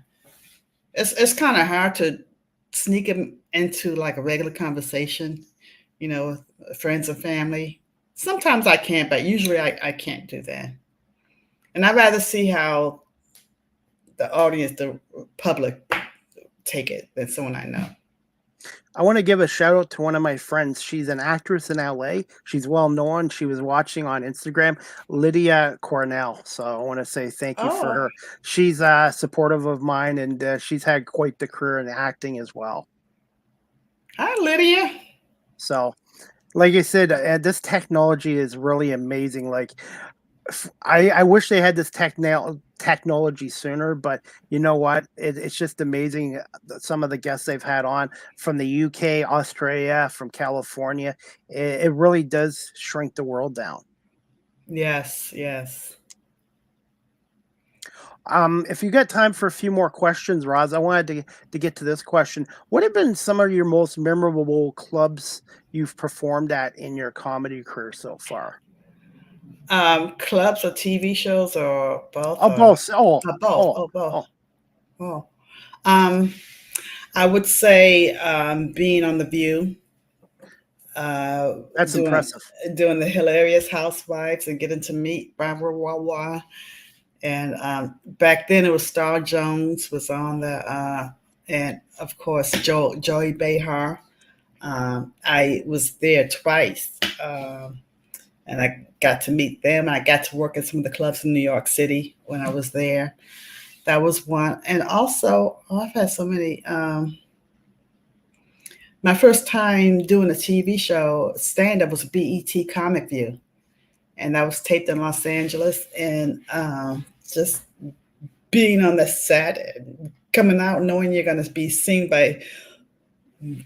It's kind of hard to sneak them into like a regular conversation, with friends and family. Sometimes I can, but usually I can't do that. And I'd rather see how the audience, the public, take it than someone I know. I want to give a shout out to one of my friends. She's an actress in LA. She's well known. She was watching on Instagram, Lydia Cornell. So I want to say thank you for her. She's supportive of mine, and she's had quite the career in acting as well. Hi, Lydia. So, like I said, this technology is really amazing. Like, I wish they had this technology sooner, but you know what? It's just amazing. Some of the guests they've had on from the UK, Australia, from California. It really does shrink the world down. Yes, yes. If you got time for a few more questions, Roz, I wanted to get to this question. What have been some of your most memorable clubs you've performed at in your comedy career so far? Clubs or TV shows or both? Oh, both. Both. Oh, both. Oh. Um, I would say being on The View, That's impressive. doing the hilarious housewives and getting to meet Barbara Wawa. And back then it was Star Jones was on the, and of course Joey Behar. I was there twice, and I got to meet them. I got to work at some of the clubs in New York City when I was there. That was one. And also, I've had so many. My first time doing a TV show, stand-up, was BET Comic View. And that was taped in Los Angeles. And just being on the set and coming out knowing you're going to be seen by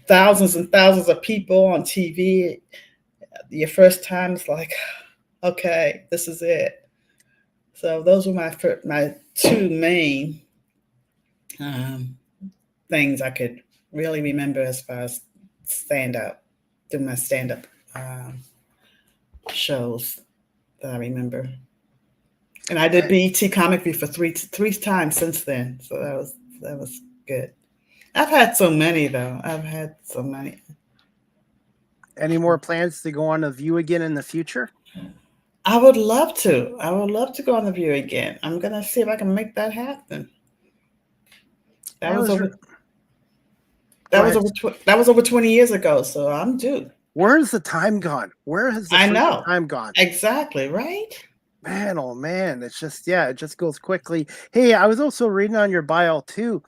thousands and thousands of people on TV. Your first time is like, okay, this is it. So those were my two main things I could really remember as far as doing my stand-up shows that I remember. And I did BET Comic View for three times since then. So that was good. I've had so many though. I've had so many. Any more plans to go on The View again in the future? I would love to. I would love to go on The View again. I'm gonna see if I can make that happen. That was over 20 years ago, so I'm due. Where's the time gone? Where has the time gone? Exactly, right? Man, oh man, it's just it just goes quickly. Hey, I was also reading on your bio too.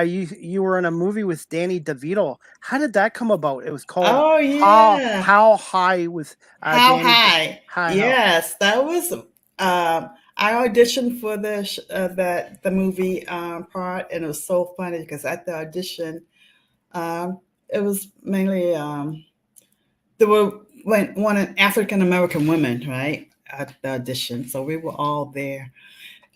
You were in a movie with Danny DeVito. How did that come about? It was called How High with How Danny High. Yes, that was I auditioned for the movie part, and it was so funny because at the audition, it was mainly there were one African American women, right? At the audition, so we were all there,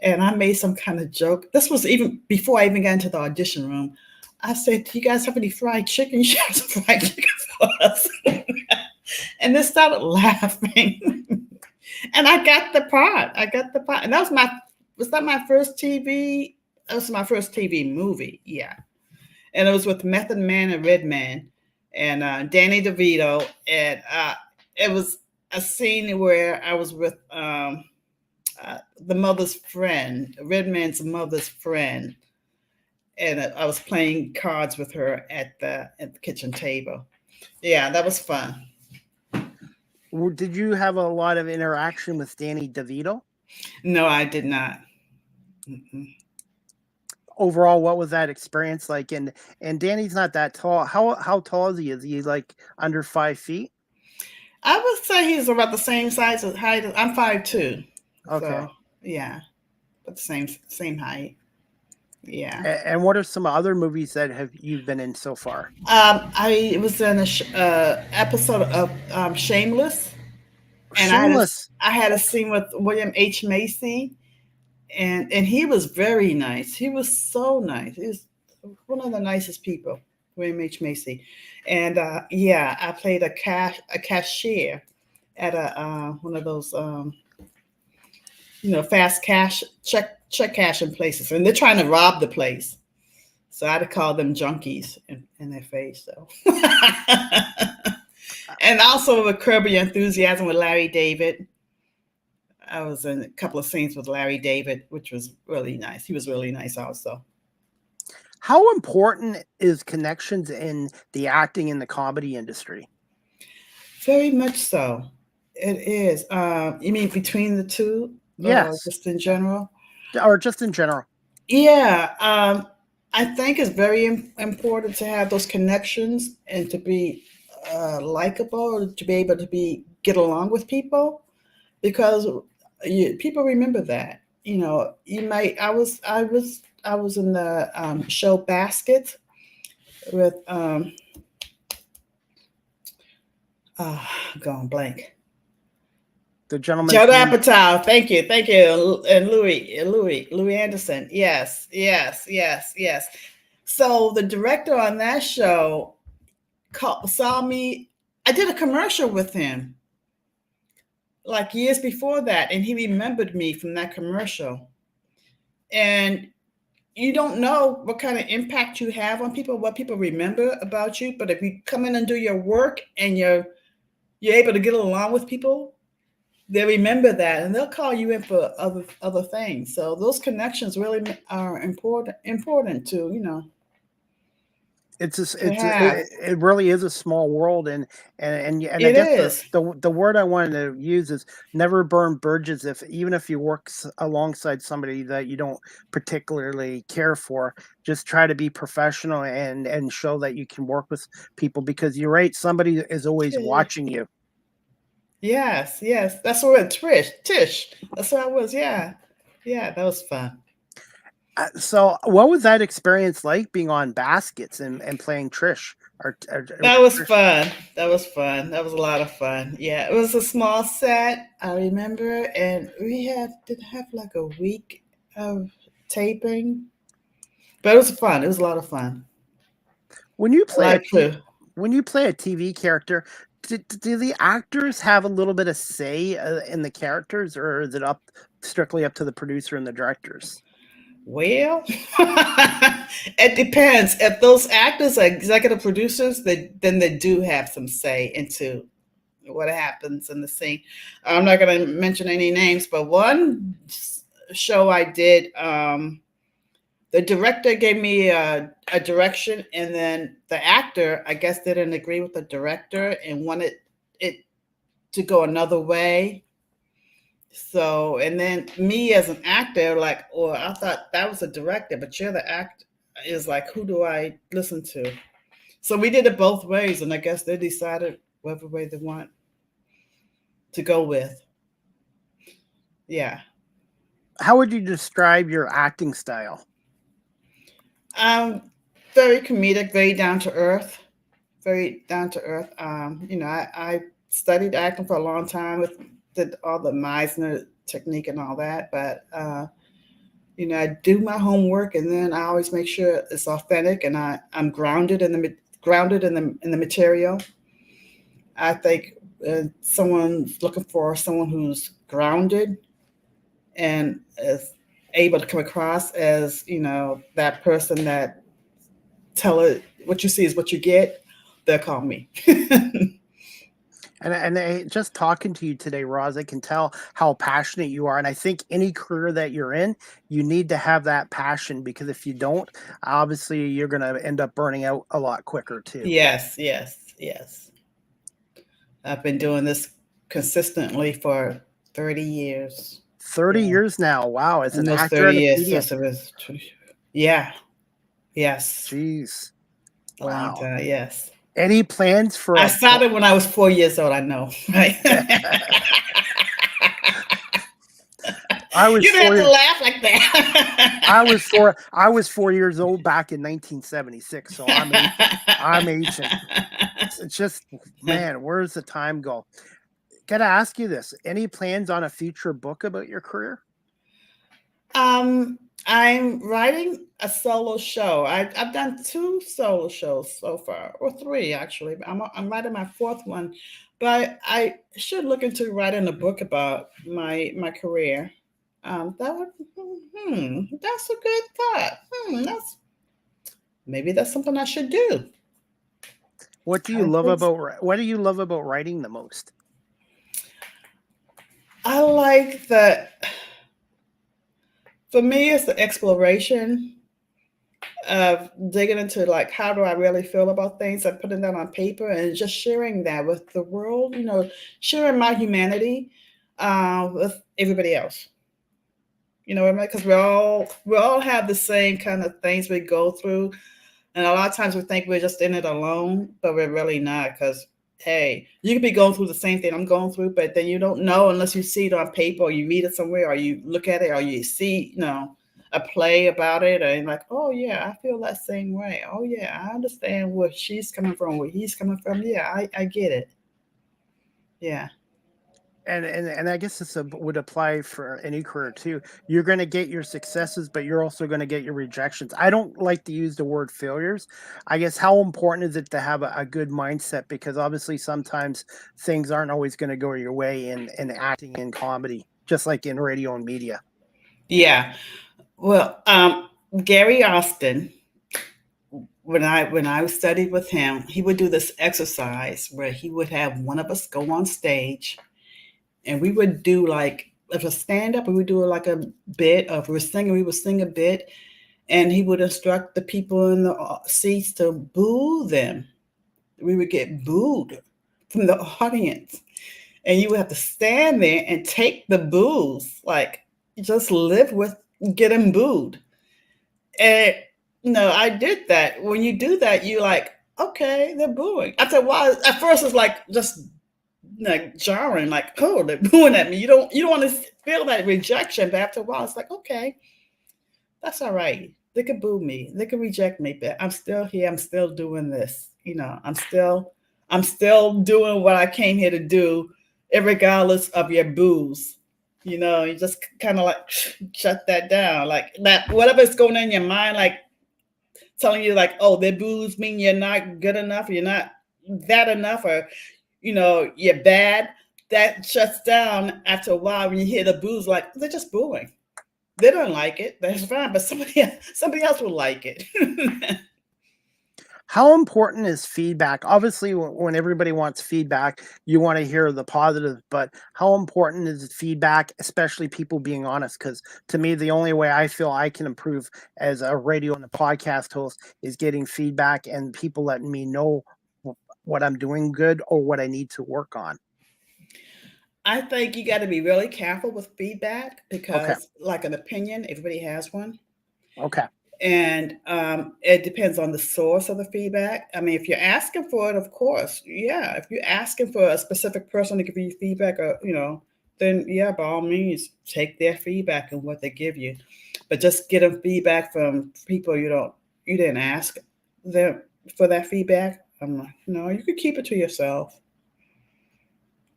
and I made some kind of joke. This was even before I even got into the audition room. I said, "Do you guys have any fried chicken? You have some fried chicken for us?" And they started laughing, and I got the part. And that was that my first TV? That was my first TV movie, yeah. And it was with Method Man and Redman, and Danny DeVito, and it was a scene where I was with the mother's friend, Redman's mother's friend, and I was playing cards with her at the kitchen table. Yeah, that was fun. Did you have a lot of interaction with Danny DeVito? No, I did not. Mm-mm. Overall, what was that experience like? And Danny's not that tall. How tall is he? Is he like under 5 feet? I would say he's about the same size as height. I'm 5'2". Okay. So, yeah, but the same height. Yeah. And what are some other movies that you've been in so far? I was in a episode of Shameless. And Shameless. I had a scene with William H. Macy, and he was very nice. He was so nice. He was one of the nicest people. William H. Macy, and I played a cashier at a one of those fast cash check cashing places, and they're trying to rob the place. So I'd call them junkies in their face. So, and also with Curb Your Enthusiasm with Larry David. I was in a couple of scenes with Larry David, which was really nice. He was really nice also. How important is connections in the acting and the comedy industry? Very much so. It is. You mean between the two? Yes. Or just in general? Or just in general? Yeah. I think it's very important to have those connections and to be likable, to be able to get along with people, because people remember that. You know, you might. I was in the show Basket with going blank. The gentleman. Judd Apatow, thank you, and Louis Anderson. Yes. So the director on that show saw me. I did a commercial with him like years before that, and he remembered me from that commercial. And you don't know what kind of impact you have on people, what people remember about you. But if you come in and do your work and you're able to get along with people, they remember that, and they'll call you in for other things. So those connections really are important to, you know. It really is a small world, and I It guess is. the word I wanted to use is never burn bridges. Even if you work alongside somebody that you don't particularly care for, just try to be professional and show that you can work with people, because you're right, somebody is always watching you. Yes. That's where Tish. That's where I was. Yeah, that was fun. So what was that experience like, being on Baskets and playing Trish? That was fun. That was a lot of fun. Yeah, it was a small set, I remember, and we did have like a week of taping, but it was fun. It was a lot of fun. When you play a TV character, do the actors have a little bit of say in the characters, or is it strictly up to the producer and the directors? Well, it depends. If those actors are executive producers, then they do have some say into what happens in the scene. I'm not going to mention any names, but one show I did, the director gave me a direction, and then the actor, I guess, didn't agree with the director and wanted it to go another way. So, and then me as an actor, like, or I thought that was a director, but you're the actor, is like, who do I listen to? So we did it both ways, and I guess they decided whatever way they want to go with. Yeah. How would you describe your acting style? Very comedic, very down to earth, very down to earth. You know, I studied acting for a long time, did all the Meisner technique and all that, but you know, I do my homework, and then I always make sure it's authentic, and I'm grounded in the material. I think someone's looking for someone who's grounded and is able to come across as, you know, that person that tell it what you see is what you get. They'll call me. And just talking to you today, Roz, I can tell how passionate you are. And I think any career that you're in, you need to have that passion, because if you don't, obviously you're going to end up burning out a lot quicker too. Yes. I've been doing this consistently for 30 years. 30 years now. Wow. As an almost actor 30 and a years. comedian. Yeah. Yes. Jeez. A long time. Yes. Any plans for? I started when I was 4 years old. I know, right? You didn't have to laugh like that. I was 4 years old back in 1976, so I'm ancient. It's just, man, where's the time go? Gotta ask you this: any plans on a future book about your career? I'm writing a solo show. I've done 2 solo shows so far, or 3 actually. I'm writing my 4th one, but I should look into writing a book about my career. That's a good thought. Maybe that's something I should do. What do you love about writing the most? I like for me, it's the exploration of digging into, like, how do I really feel about things, and putting that on paper and just sharing that with the world, you know, sharing my humanity with everybody else. You know what I mean? Because we all have the same kind of things we go through. And a lot of times we think we're just in it alone, but we're really not, because hey, you could be going through the same thing I'm going through, but then you don't know unless you see it on paper or you read it somewhere or you look at it or you see, a play about it and like, oh yeah, I feel that same way. Oh yeah, I understand where she's coming from, where he's coming from. Yeah, I get it. Yeah. And I guess this would apply for any career too. You're going to get your successes, but you're also going to get your rejections. I don't like to use the word failures. I guess how important is it to have a good mindset? Because obviously sometimes things aren't always going to go your way in acting and comedy, just like in radio and media. Yeah. Well, Gary Austin, when I studied with him, he would do this exercise where he would have one of us go on stage and we would do like, if a stand up, we would do like a bit. Or if we were singing, we would sing a bit. And he would instruct the people in the seats to boo them. We would get booed from the audience. And you would have to stand there and take the boos, like just live with getting booed. And I did that. When you do that, you like, okay, they're booing. After a while, at first it's like just like jarring, like, oh, they're booing at me. You don't want to feel that rejection, but after a while, it's like, okay, that's all right. They could boo me, they could reject me, but I'm still here. I'm still doing this. I'm still doing what I came here to do, regardless of your boos. You just kind of like shut that down, like that. Whatever's going on in your mind, like telling you, like, oh, their boos mean you're not good enough, you're not that enough, or you're bad. That shuts down after a while when you hear the boos, like they're just booing. They don't like it. That's fine, but somebody else will like it. How important is feedback? Obviously, when everybody wants feedback, you want to hear the positive, but how important is feedback, especially people being honest? Because to me, the only way I feel I can improve as a radio and a podcast host is getting feedback and people letting me know what I'm doing good or what I need to work on. I think you got to be really careful with feedback because, Okay. like an opinion, everybody has one. Okay. And it depends on the source of the feedback. I mean, if you're asking for it, of course, yeah. If you're asking for a specific person to give you feedback, or then yeah, by all means, take their feedback and what they give you. But just getting feedback from people you didn't ask them for that feedback, I'm like, no, you could keep it to yourself.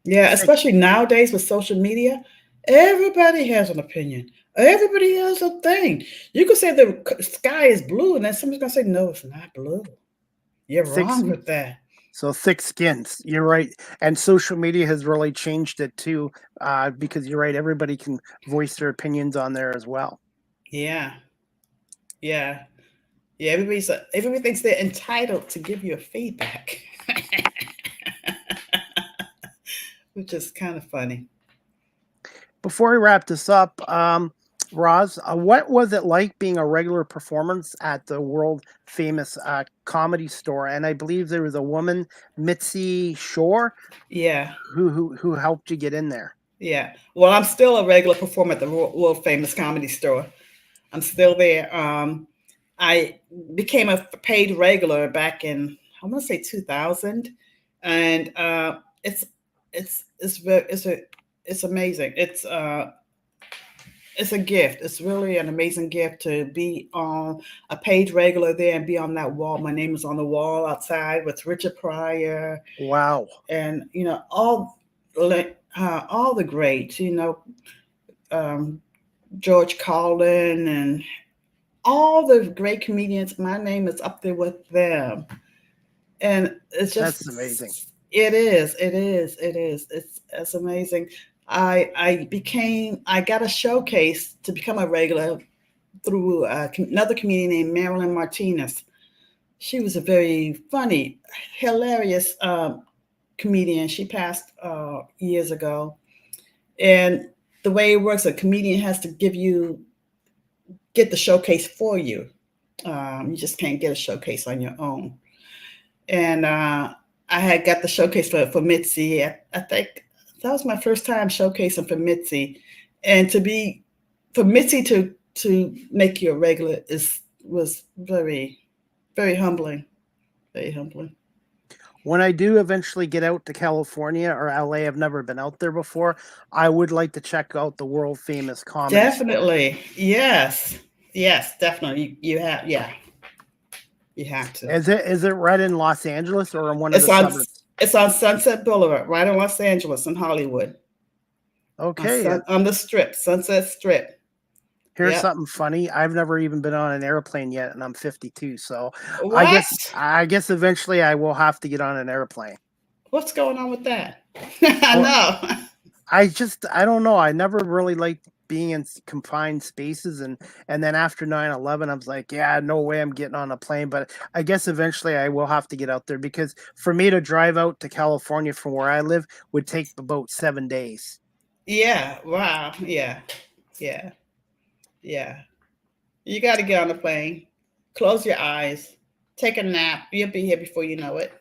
Yeah, especially nowadays with social media, everybody has an opinion. Everybody has a thing. You could say the sky is blue, and then somebody's gonna say, "No, it's not blue. You're wrong with that." So thick skins. You're right, and social media has really changed it too, because you're right. Everybody can voice their opinions on there as well. Yeah, yeah, yeah. Everybody thinks they're entitled to give you a feedback, which is kind of funny. Before we wrap this up, Roz, what was it like being a regular performance at the world famous Comedy Store? And I believe there was a woman, Mitzi Shore, Yeah, who helped you get in there. yeah. Well, I'm still a regular performer at the world famous Comedy Store. I'm still there. I became a paid regular back in, I want to say 2000, and it's amazing. It's a gift. It's really an amazing gift to be on a paid regular there and be on that wall. My name is on the wall outside with Richard Pryor. Wow. And all the greats. George Carlin and all the great comedians. My name is up there with them, and it's just That's amazing. It is. It's amazing. I got a showcase to become a regular through another comedian named Marilyn Martinez. She was a very funny, hilarious comedian. She passed years ago, and the way it works, a comedian has to get the showcase for you. You just can't get a showcase on your own. And I had got the showcase for Mitzi. I think that was my first time showcasing for Mitzi. And for Mitzi to make you a regular was very, very humbling. Very humbling. when I do eventually get out to California or LA, I've never been out there before. I would like to check out the world famous comedy store. Definitely. Yes. Yes, definitely. You have, yeah. You have to. Is it right in Los Angeles or in one of the suburbs? It's on Sunset Boulevard, right in Los Angeles in Hollywood. Okay. On the strip, Sunset Strip. Here's something funny. I've never even been on an airplane yet, and I'm 52. So What? I guess eventually I will have to get on an airplane. What's going on with that? I know. I don't know. I never really liked being in confined spaces, and then after 9/11, I was like, yeah, no way I'm getting on a plane. But I guess eventually I will have to get out there, because for me to drive out to California from where I live would take about 7 days. Yeah. Wow. Yeah. Yeah. Yeah. You got to get on the plane, close your eyes, take a nap. You'll be here before you know it.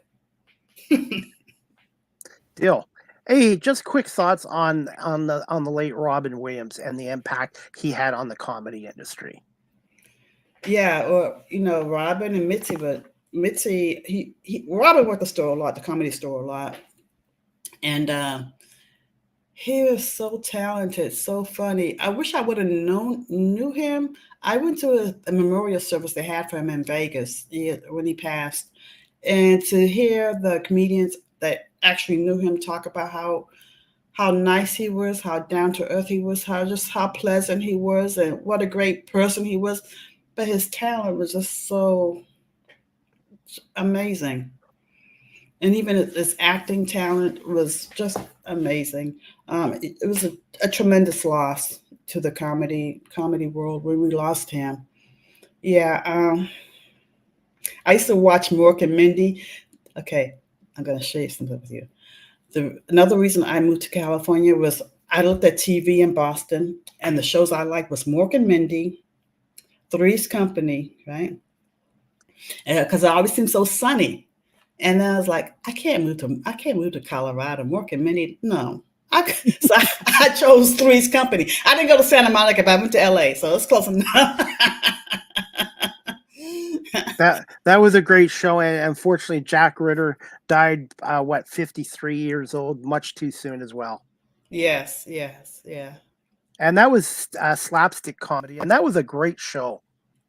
Deal. Hey, just quick thoughts on the late Robin Williams and the impact he had on the comedy industry. Yeah, or Robin and Mitzi, but Mitzi, Robin worked the store a lot, the comedy store a lot, and he was so talented, so funny. I wish I would have knew him. I went to a memorial service they had for him in Vegas when he passed, and to hear the comedians that actually knew him talk about how nice he was, how down to earth he was, how pleasant he was, and what a great person he was. But his talent was just so amazing. And even his acting talent was just amazing. It was a tremendous loss to the comedy world when we lost him. Yeah. I used to watch Mork and Mindy. Okay, I'm going to share something with you. Another reason I moved to California was I looked at TV in Boston, and the shows I liked was Mork and Mindy, Three's Company, right? Because it always seemed so sunny. And then I was like, I can't move to Colorado. Mork and Mindy, no. So I chose Three's Company. I didn't go to Santa Monica, but I went to LA, so it's close enough. That was a great show, and unfortunately, Jack Ritter died 53 years old, much too soon as well. Yes, yeah. And that was slapstick comedy, and that was a great show.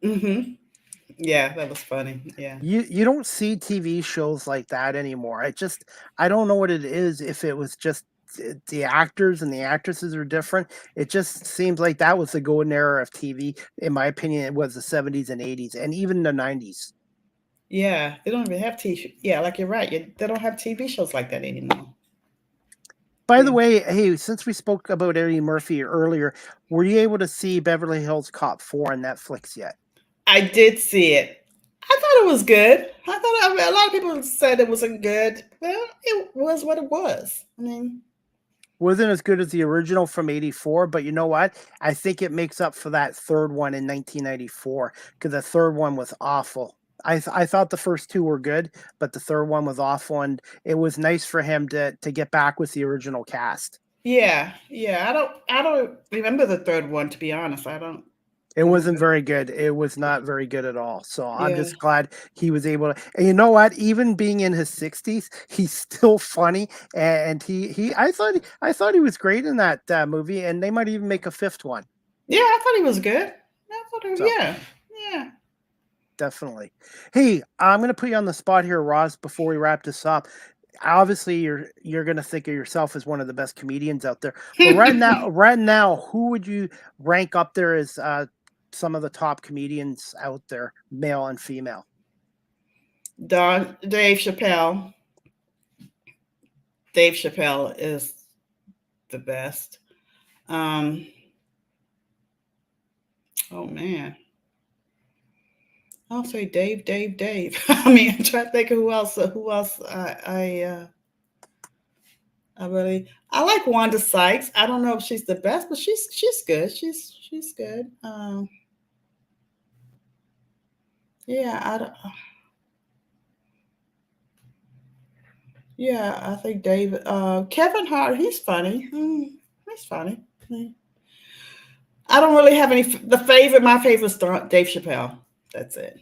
Mm-hmm. Yeah, that was funny. Yeah. You don't see TV shows like that anymore. I don't know what it is, if it was just the actors and the actresses are different. It just seems like that was the golden era of TV. In my opinion, it was the 70s and 80s and even the 90s. Yeah, they don't even have TV. Yeah, like you're right. They don't have TV shows like that anymore. By the way, hey, since we spoke about Eddie Murphy earlier, were you able to see Beverly Hills Cop 4 on Netflix yet? I did see it. I thought it was good. A lot of people said it wasn't good. Well, it was what it was. I mean, wasn't as good as the original from '84, but you know what? I think it makes up for that third one in 1994, because the third one was awful. I thought the first two were good, but the third one was awful, and it was nice for him to get back with the original cast. Yeah. I don't remember the third one, to be honest. I don't. It wasn't very good. It was not very good at all. So I'm just glad he was able to. And you know what? Even being in his 60s, he's still funny. And I thought he was great in that movie. And they might even make a fifth one. Yeah, I thought he was good. Yeah. Definitely. Hey, I'm going to put you on the spot here, Roz, before we wrap this up. Obviously, you're going to think of yourself as one of the best comedians out there. But right now, who would you rank up there as some of the top comedians out there, male and female? Dave Chappelle. Dave Chappelle is the best. Oh man. I'll say Dave. I mean, I'm trying to think of who else I like Wanda Sykes. I don't know if she's the best, but she's good. She's good. I think David. Kevin Hart, he's funny. He's funny. I don't really have any. My favorite is Dave Chappelle. That's it.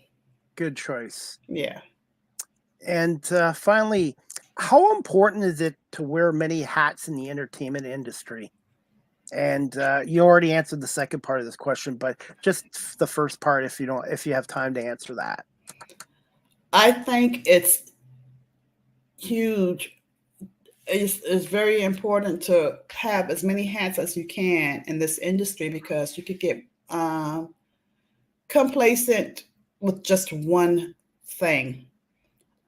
Good choice. Yeah. And finally, how important is it to wear many hats in the entertainment industry? And you already answered the second part of this question, but just the first part, if you have time to answer that. I think it's huge. It's very important to have as many hats as you can in this industry, because you could get complacent with just one thing.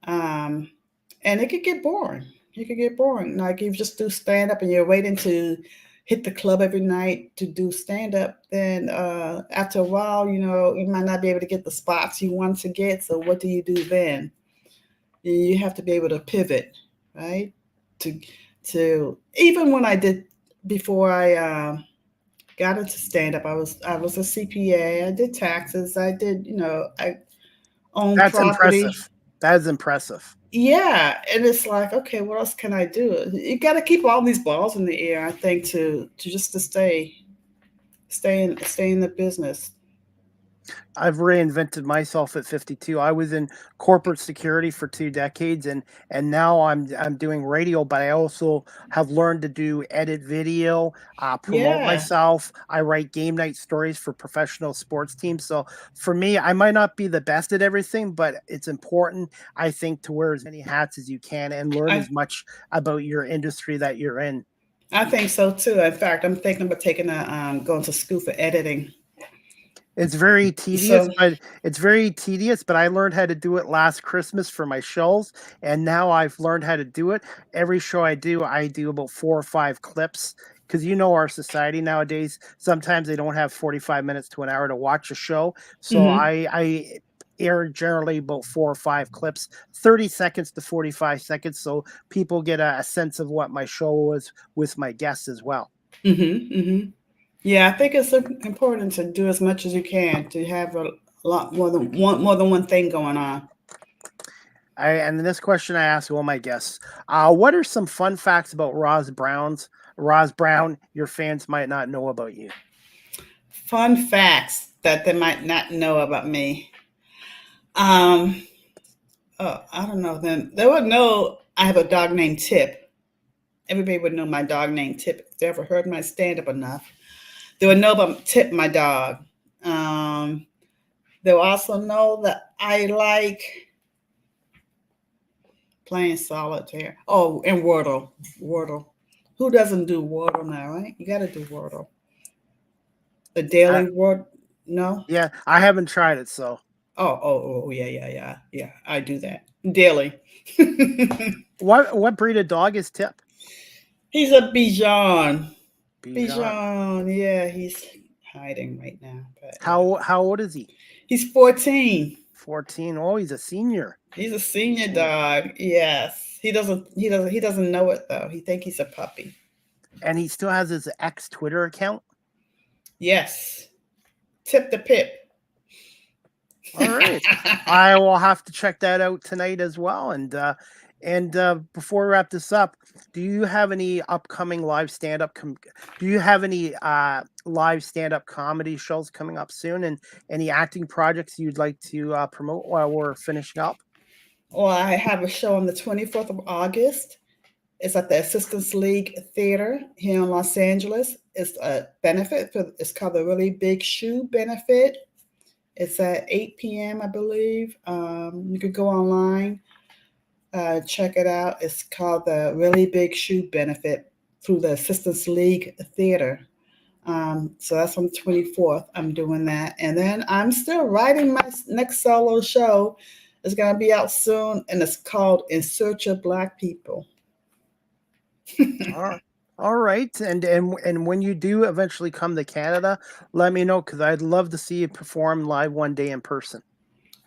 And it could get boring. It could get boring. Like if you just do stand up and you're waiting to hit the club every night to do stand up, then after a while, you might not be able to get the spots you want to get. So what do you do then? You have to be able to pivot, right? To even when I did, before I got into stand up, I was a CPA. I did taxes. I did, I owned That's property. impressive. That is impressive. Yeah, and it's like, okay, what else can I do? You got to keep all these balls in the air, I think, to stay in the business. I've reinvented myself at 52. I was in corporate security for 2 decades, and now I'm doing radio, but I also have learned to do edit video, promote Yeah, myself. I write game night stories for professional sports teams. So for me, I might not be the best at everything, but it's important, I think, to wear as many hats as you can and learn I as much about your industry that you're in. I think so too. In fact, I'm thinking about going to school for editing. It's very tedious, So but I learned how to do it last Christmas for my shows, and now I've learned how to do it. Every show I do about 4 or 5 clips, because our society nowadays, sometimes they don't have 45 minutes to an hour to watch a show. So mhm. I air generally about 4 or 5 clips, 30 seconds to 45 seconds, so people get a sense of what my show was with my guests as well. Yeah, I think it's important to do as much as you can, to have a lot more than one thing going on. And this question I ask all my guests: what are some fun facts about Roz Browne your fans might not know about you? Fun facts that they might not know about me. I don't know. Then they would know I have a dog named Tip. Everybody would know my dog named Tip if they ever heard my stand up enough. They would know about Tip, my dog. They'll also know that I like playing solitaire. Oh, and Wordle. Wordle. Who doesn't do Wordle now, right? You got to do Wordle. The daily word. No? Yeah, I haven't tried it, so. Oh, yeah. I do that daily. What breed of dog is Tip? He's a Bichon. Bichon. Yeah, he's hiding right now. But How old is he? he's 14. 14. Oh, he's a senior. He's a senior dog. Yes. He doesn't know it though. He thinks he's a puppy. And he still has his ex Twitter account? Yes. Tip the Pip. All right. I will have to check that out tonight as well. And before we wrap this up, do you have any upcoming live stand-up? Do you have any live stand-up comedy shows coming up soon, and any acting projects you'd like to promote while we're finishing up? Well, I have a show on the 24th of August. It's at the Assistance League Theater here in Los Angeles. It's a benefit. It's called the Really Big Shoe Benefit. It's at 8 p.m., I believe. You could go online, check it out. It's called the Really Big Shoe Benefit through the Assistance League Theater. So that's on the 24th. I'm doing that. And then I'm still writing my next solo show. It's going to be out soon, and it's called In Search of Black People. All right. And when you do eventually come to Canada, let me know, because I'd love to see you perform live one day in person.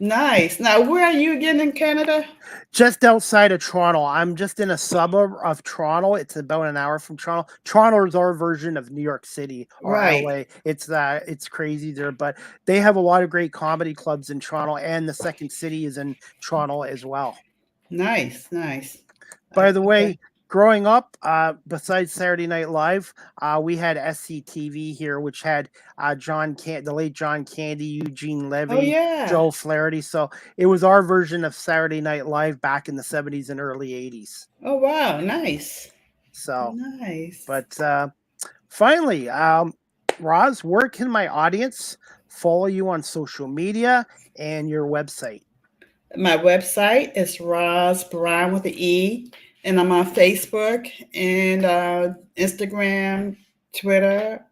Nice. Now, where are you again in Canada? Just outside of Toronto. I'm just in a suburb of Toronto. It's about an hour from Toronto. Toronto is our version of New York City or Right. LA. It's crazy there, but they have a lot of great comedy clubs in Toronto, and the Second City is in Toronto as well. Nice. By the way, growing up, besides Saturday Night Live, we had SCTV here, which had the late John Candy, Eugene Levy, Oh yeah. Joe Flaherty. So it was our version of Saturday Night Live back in the 70s and early 80s. Oh wow, nice. So, Nice. but finally, Roz, where can my audience follow you on social media and your website? My website is Roz Browne with the E, and I'm on Facebook and Instagram, Twitter,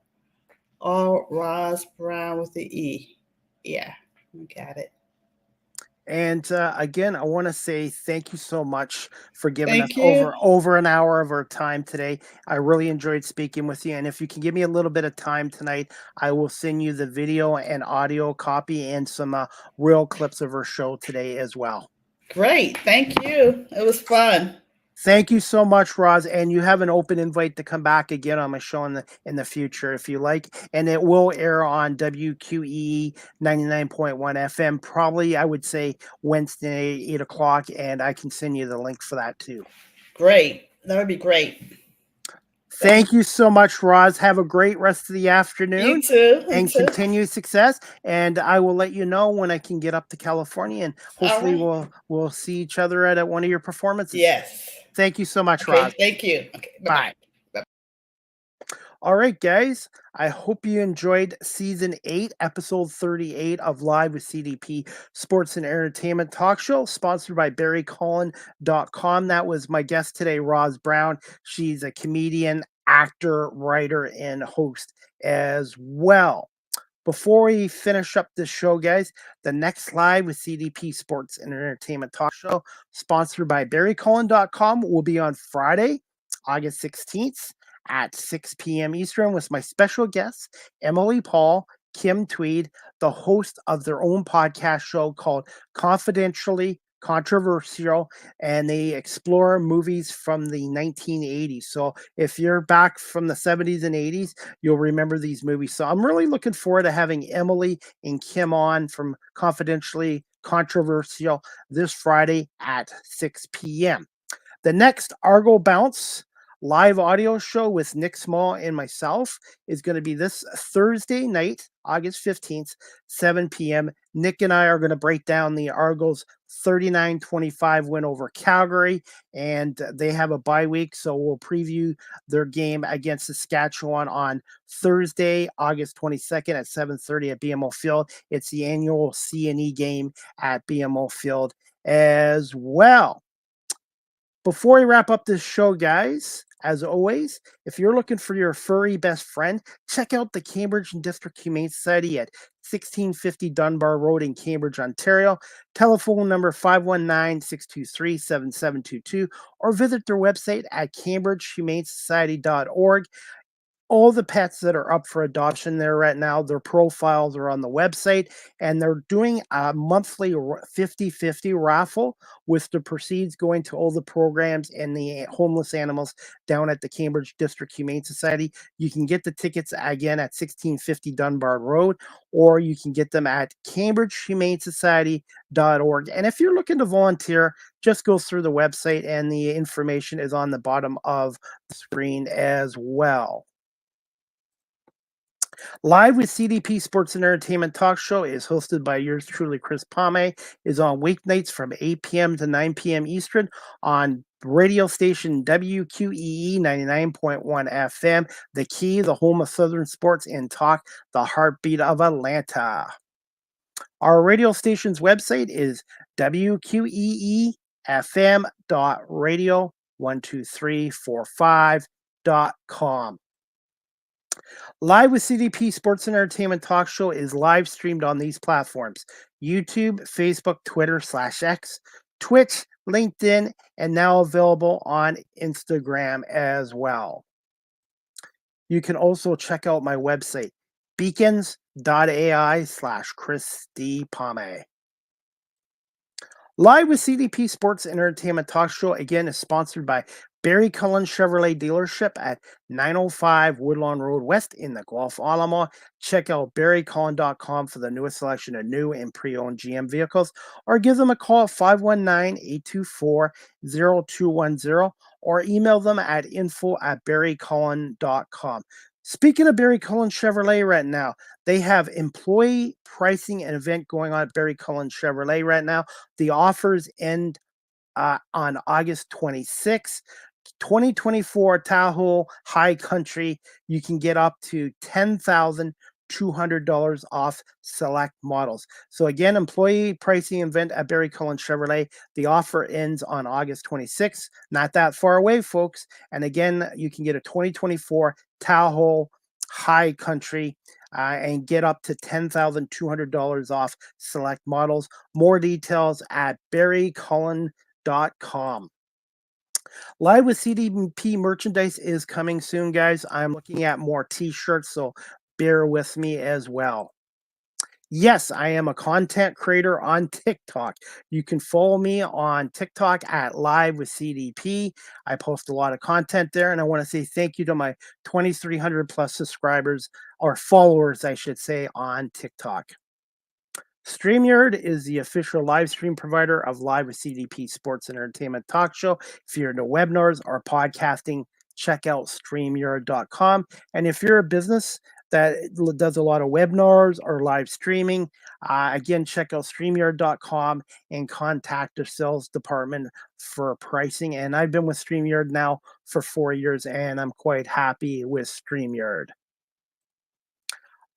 all Roz Browne with the E. Yeah, you got it. And again, I want to say thank you so much for giving us Thank you. over an hour of our time today. I really enjoyed speaking with you. And if you can give me a little bit of time tonight, I will send you the video and audio copy and some real clips of our show today as well. Great. Thank you. It was fun. Thank you so much, Roz, and you have an open invite to come back again on my show in the future if you like, and it will air on WQEE 99.1 FM, probably I would say Wednesday 8 o'clock, and I can send you the link for that too. Great. That would be great. Thank you so much, Roz. Have a great rest of the afternoon. You too. And continued success. And I will let you know when I can get up to California, and hopefully we'll see each other at one of your performances. Yes. Thank you so much, Okay, Roz. thank you. Okay, bye. All right, guys. I hope you enjoyed season 8, episode 38 of Live with CDP Sports and Entertainment Talk Show, sponsored by BarryCullen.com. That was my guest today, Roz Browne. She's a comedian, actor, writer, and host as well. Before we finish up this show, guys, the next Live with CDP Sports and Entertainment Talk Show, sponsored by BarryCullen.com, will be on Friday, August 16th at 6 p.m. Eastern with my special guests, Emily Paul, Kim Tweed, the host of their own podcast show called Confidentially Controversial, and they explore movies from the 1980s. So if you're back from the 70s and 80s, you'll remember these movies. So I'm really looking forward to having Emily and Kim on from Confidentially Controversial this Friday at 6 p.m. The next Argo Bounce live audio show with Nick Small and myself is going to be this Thursday night, August 15th, 7 p.m. Nick and I are going to break down the Argos 39-25 win over Calgary, and they have a bye week, so we'll preview their game against Saskatchewan on Thursday, August 22nd at 7:30 at BMO Field. It's the annual C&E game at BMO Field as well. Before we wrap up this show, guys, as always, if you're looking for your furry best friend, check out the Cambridge and District Humane Society at 1650 Dunbar Road in Cambridge, Ontario. Telephone number 519-623-7722, or visit their website at cambridgehumanesociety.org. All the pets that are up for adoption there right now, their profiles are on the website, and they're doing a monthly 50-50 raffle with the proceeds going to all the programs and the homeless animals down at the Cambridge District Humane Society. You can get the tickets again at 1650 Dunbar Road, or you can get them at cambridgehumanesociety.org. And if you're looking to volunteer, just go through the website, and the information is on the bottom of the screen as well. Live with CDP Sports and Entertainment Talk Show is hosted by yours truly, Chris Pame, is on weeknights from 8 p.m. to 9 p.m. Eastern on radio station WQEE 99.1 FM, The Key, the home of Southern sports and talk, the heartbeat of Atlanta. Our radio station's website is wqeefm.radio12345.com. Live with CDP Sports and Entertainment Talk Show is live streamed on these platforms: YouTube, Facebook, Twitter /X, Twitch, LinkedIn, and now available on Instagram as well. You can also check out my website, beacons.ai/Chris D. Pame. Live with CDP Sports and Entertainment Talk Show, again, is sponsored by Barry Cullen Chevrolet dealership at 905 Woodlawn Road West in the Gulf Alamo. Check out barrycullen.com for the newest selection of new and pre-owned GM vehicles, or give them a call at 519-824-0210, or email them at info@barrycullen.com. Speaking of Barry Cullen Chevrolet right now, they have employee pricing and event going on at Barry Cullen Chevrolet right now. The offers end on August 26th. 2024 Tahoe High Country, you can get up to $10,200 off select models. So again, employee pricing event at Barry Cullen Chevrolet. The offer ends on August 26th. Not that far away, folks. And again, you can get a 2024 Tahoe High Country and get up to $10,200 off select models. More details at barrycullen.com. Live with CDP merchandise is coming soon, guys. I'm looking at more t-shirts, so bear with me as well. Yes, I am a content creator on TikTok. You can follow me on TikTok at Live with CDP. I post a lot of content there, and I want to say thank you to my 2,300 plus subscribers, or followers, I should say, on TikTok. StreamYard is the official live stream provider of Live with CDP Sports and Entertainment Talk Show. If you're into webinars or podcasting, check out StreamYard.com. And if you're a business that does a lot of webinars or live streaming, again, check out StreamYard.com and contact their sales department for pricing. And I've been with StreamYard now for 4 years, and I'm quite happy with StreamYard.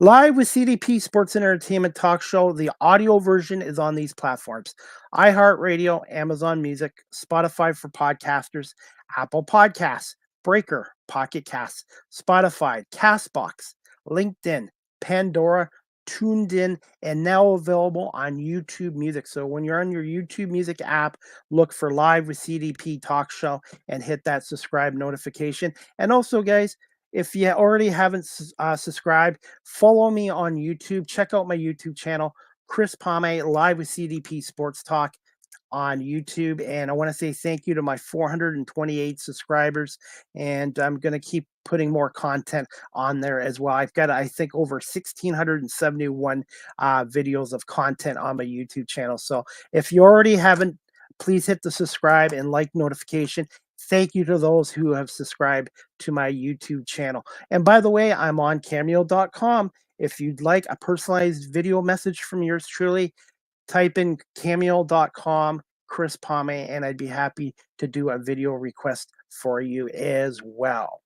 Live with CDP Sports and Entertainment Talk Show. The audio version is on these platforms: iHeartRadio, Amazon Music, Spotify for podcasters, Apple Podcasts, Breaker, Pocket Casts, Spotify, Castbox, LinkedIn, Pandora, Tuned In, and now available on YouTube Music. So when you're on your YouTube Music app, look for Live with CDP Talk Show and hit that subscribe notification. And also, guys, if you already haven't subscribed, follow me on YouTube. Check out my YouTube channel, Chris Palme, Live with CDP Sports Talk on YouTube. And I want to say thank you to my 428 subscribers. And I'm going to keep putting more content on there as well. I've got, I think, over 1,671 videos of content on my YouTube channel. So if you already haven't, please hit the subscribe and like notification. Thank you to those who have subscribed to my YouTube channel. And by the way, I'm on cameo.com. If you'd like a personalized video message from yours truly, type in cameo.com, Chris Palme, and I'd be happy to do a video request for you as well.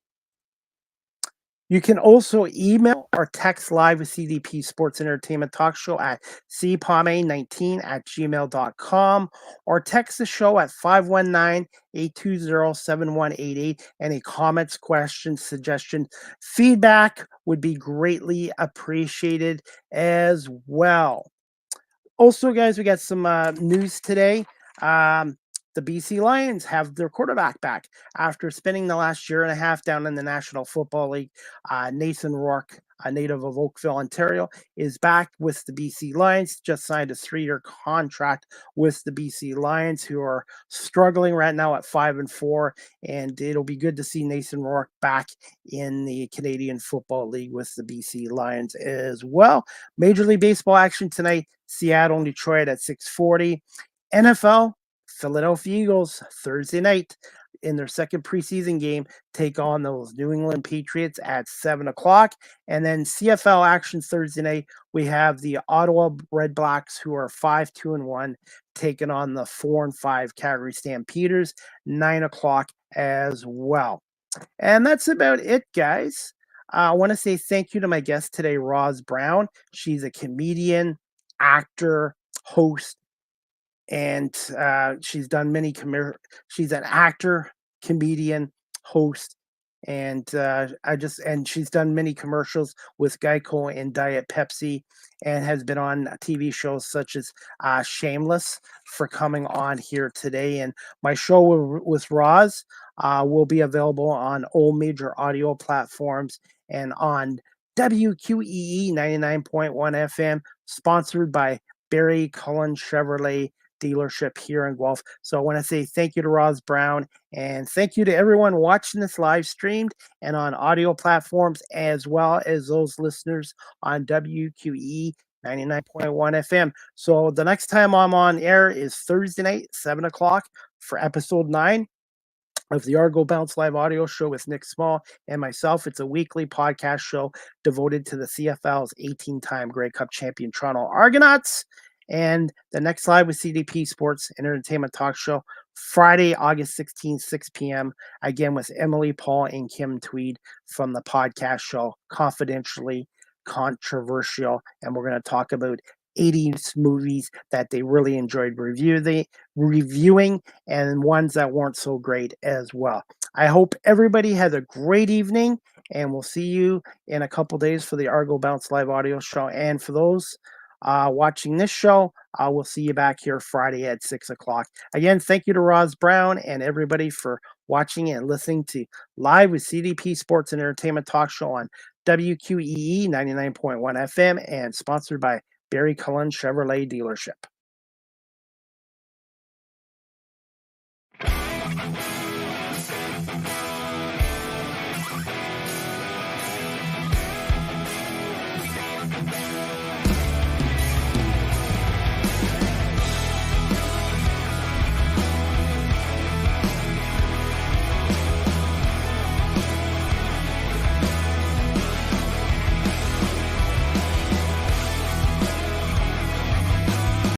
You can also email or text Live with CDP Sports and Entertainment Talk Show at cpalme19@gmail.com, or text the show at 519-820-7188. Any comments, questions, suggestions, feedback would be greatly appreciated as well. Also, guys, we got some news today. The BC Lions have their quarterback back after spending the last year and a half down in the National Football League. Nathan Rourke, a native of Oakville, Ontario, is back with the BC Lions, just signed a 3-year contract with the BC Lions, who are struggling right now at 5-4, and it'll be good to see Nathan Rourke back in the Canadian Football League with the BC Lions as well. Major League Baseball action tonight, Seattle and Detroit at 6:40. NFL, Philadelphia Eagles Thursday night in their second preseason game take on those New England Patriots at 7 o'clock. And then CFL action Thursday night, we have the Ottawa Redblacks, who are 5-2-1, taking on the 4-5 Calgary Stampeders, 9 o'clock as well. And that's about it, guys. I want to say thank you to my guest today, Roz Browne. She's a comedian, actor, host, and she's done many she's an actor, comedian, host, and she's done many commercials with Geico and Diet Pepsi, and has been on TV shows such as Shameless, for coming on here today. And my show with Roz will be available on all major audio platforms and on WQEE 99.1 FM, sponsored by Barry Cullen Chevrolet dealership here in Guelph. So I want to say thank you to Roz Browne, and thank you to everyone watching this live streamed and on audio platforms, as well as those listeners on WQE 99.1 FM. So the next time I'm on air is Thursday night, 7 o'clock for episode 9 of the Argo Bounce Live audio show with Nick Small and myself. It's a weekly podcast show devoted to the CFL's 18-time Grey Cup champion Toronto Argonauts. And the next live with CDP Sports and Entertainment Talk Show, Friday, August 16th, 6 p.m., again with Emily, Paul, and Kim Tweed from the podcast show, Confidentially Controversial. And we're going to talk about 80s movies that they really enjoyed reviewing and ones that weren't so great as well. I hope everybody has a great evening, and we'll see you in a couple days for the Argo Bounce Live audio show. And for those watching this show, we'll see you back here Friday at 6 o'clock. Again, thank you to Roz Browne and everybody for watching and listening to Live with CDP Sports and Entertainment Talk Show on WQEE 99.1 FM and sponsored by Barry Cullen Chevrolet Dealership.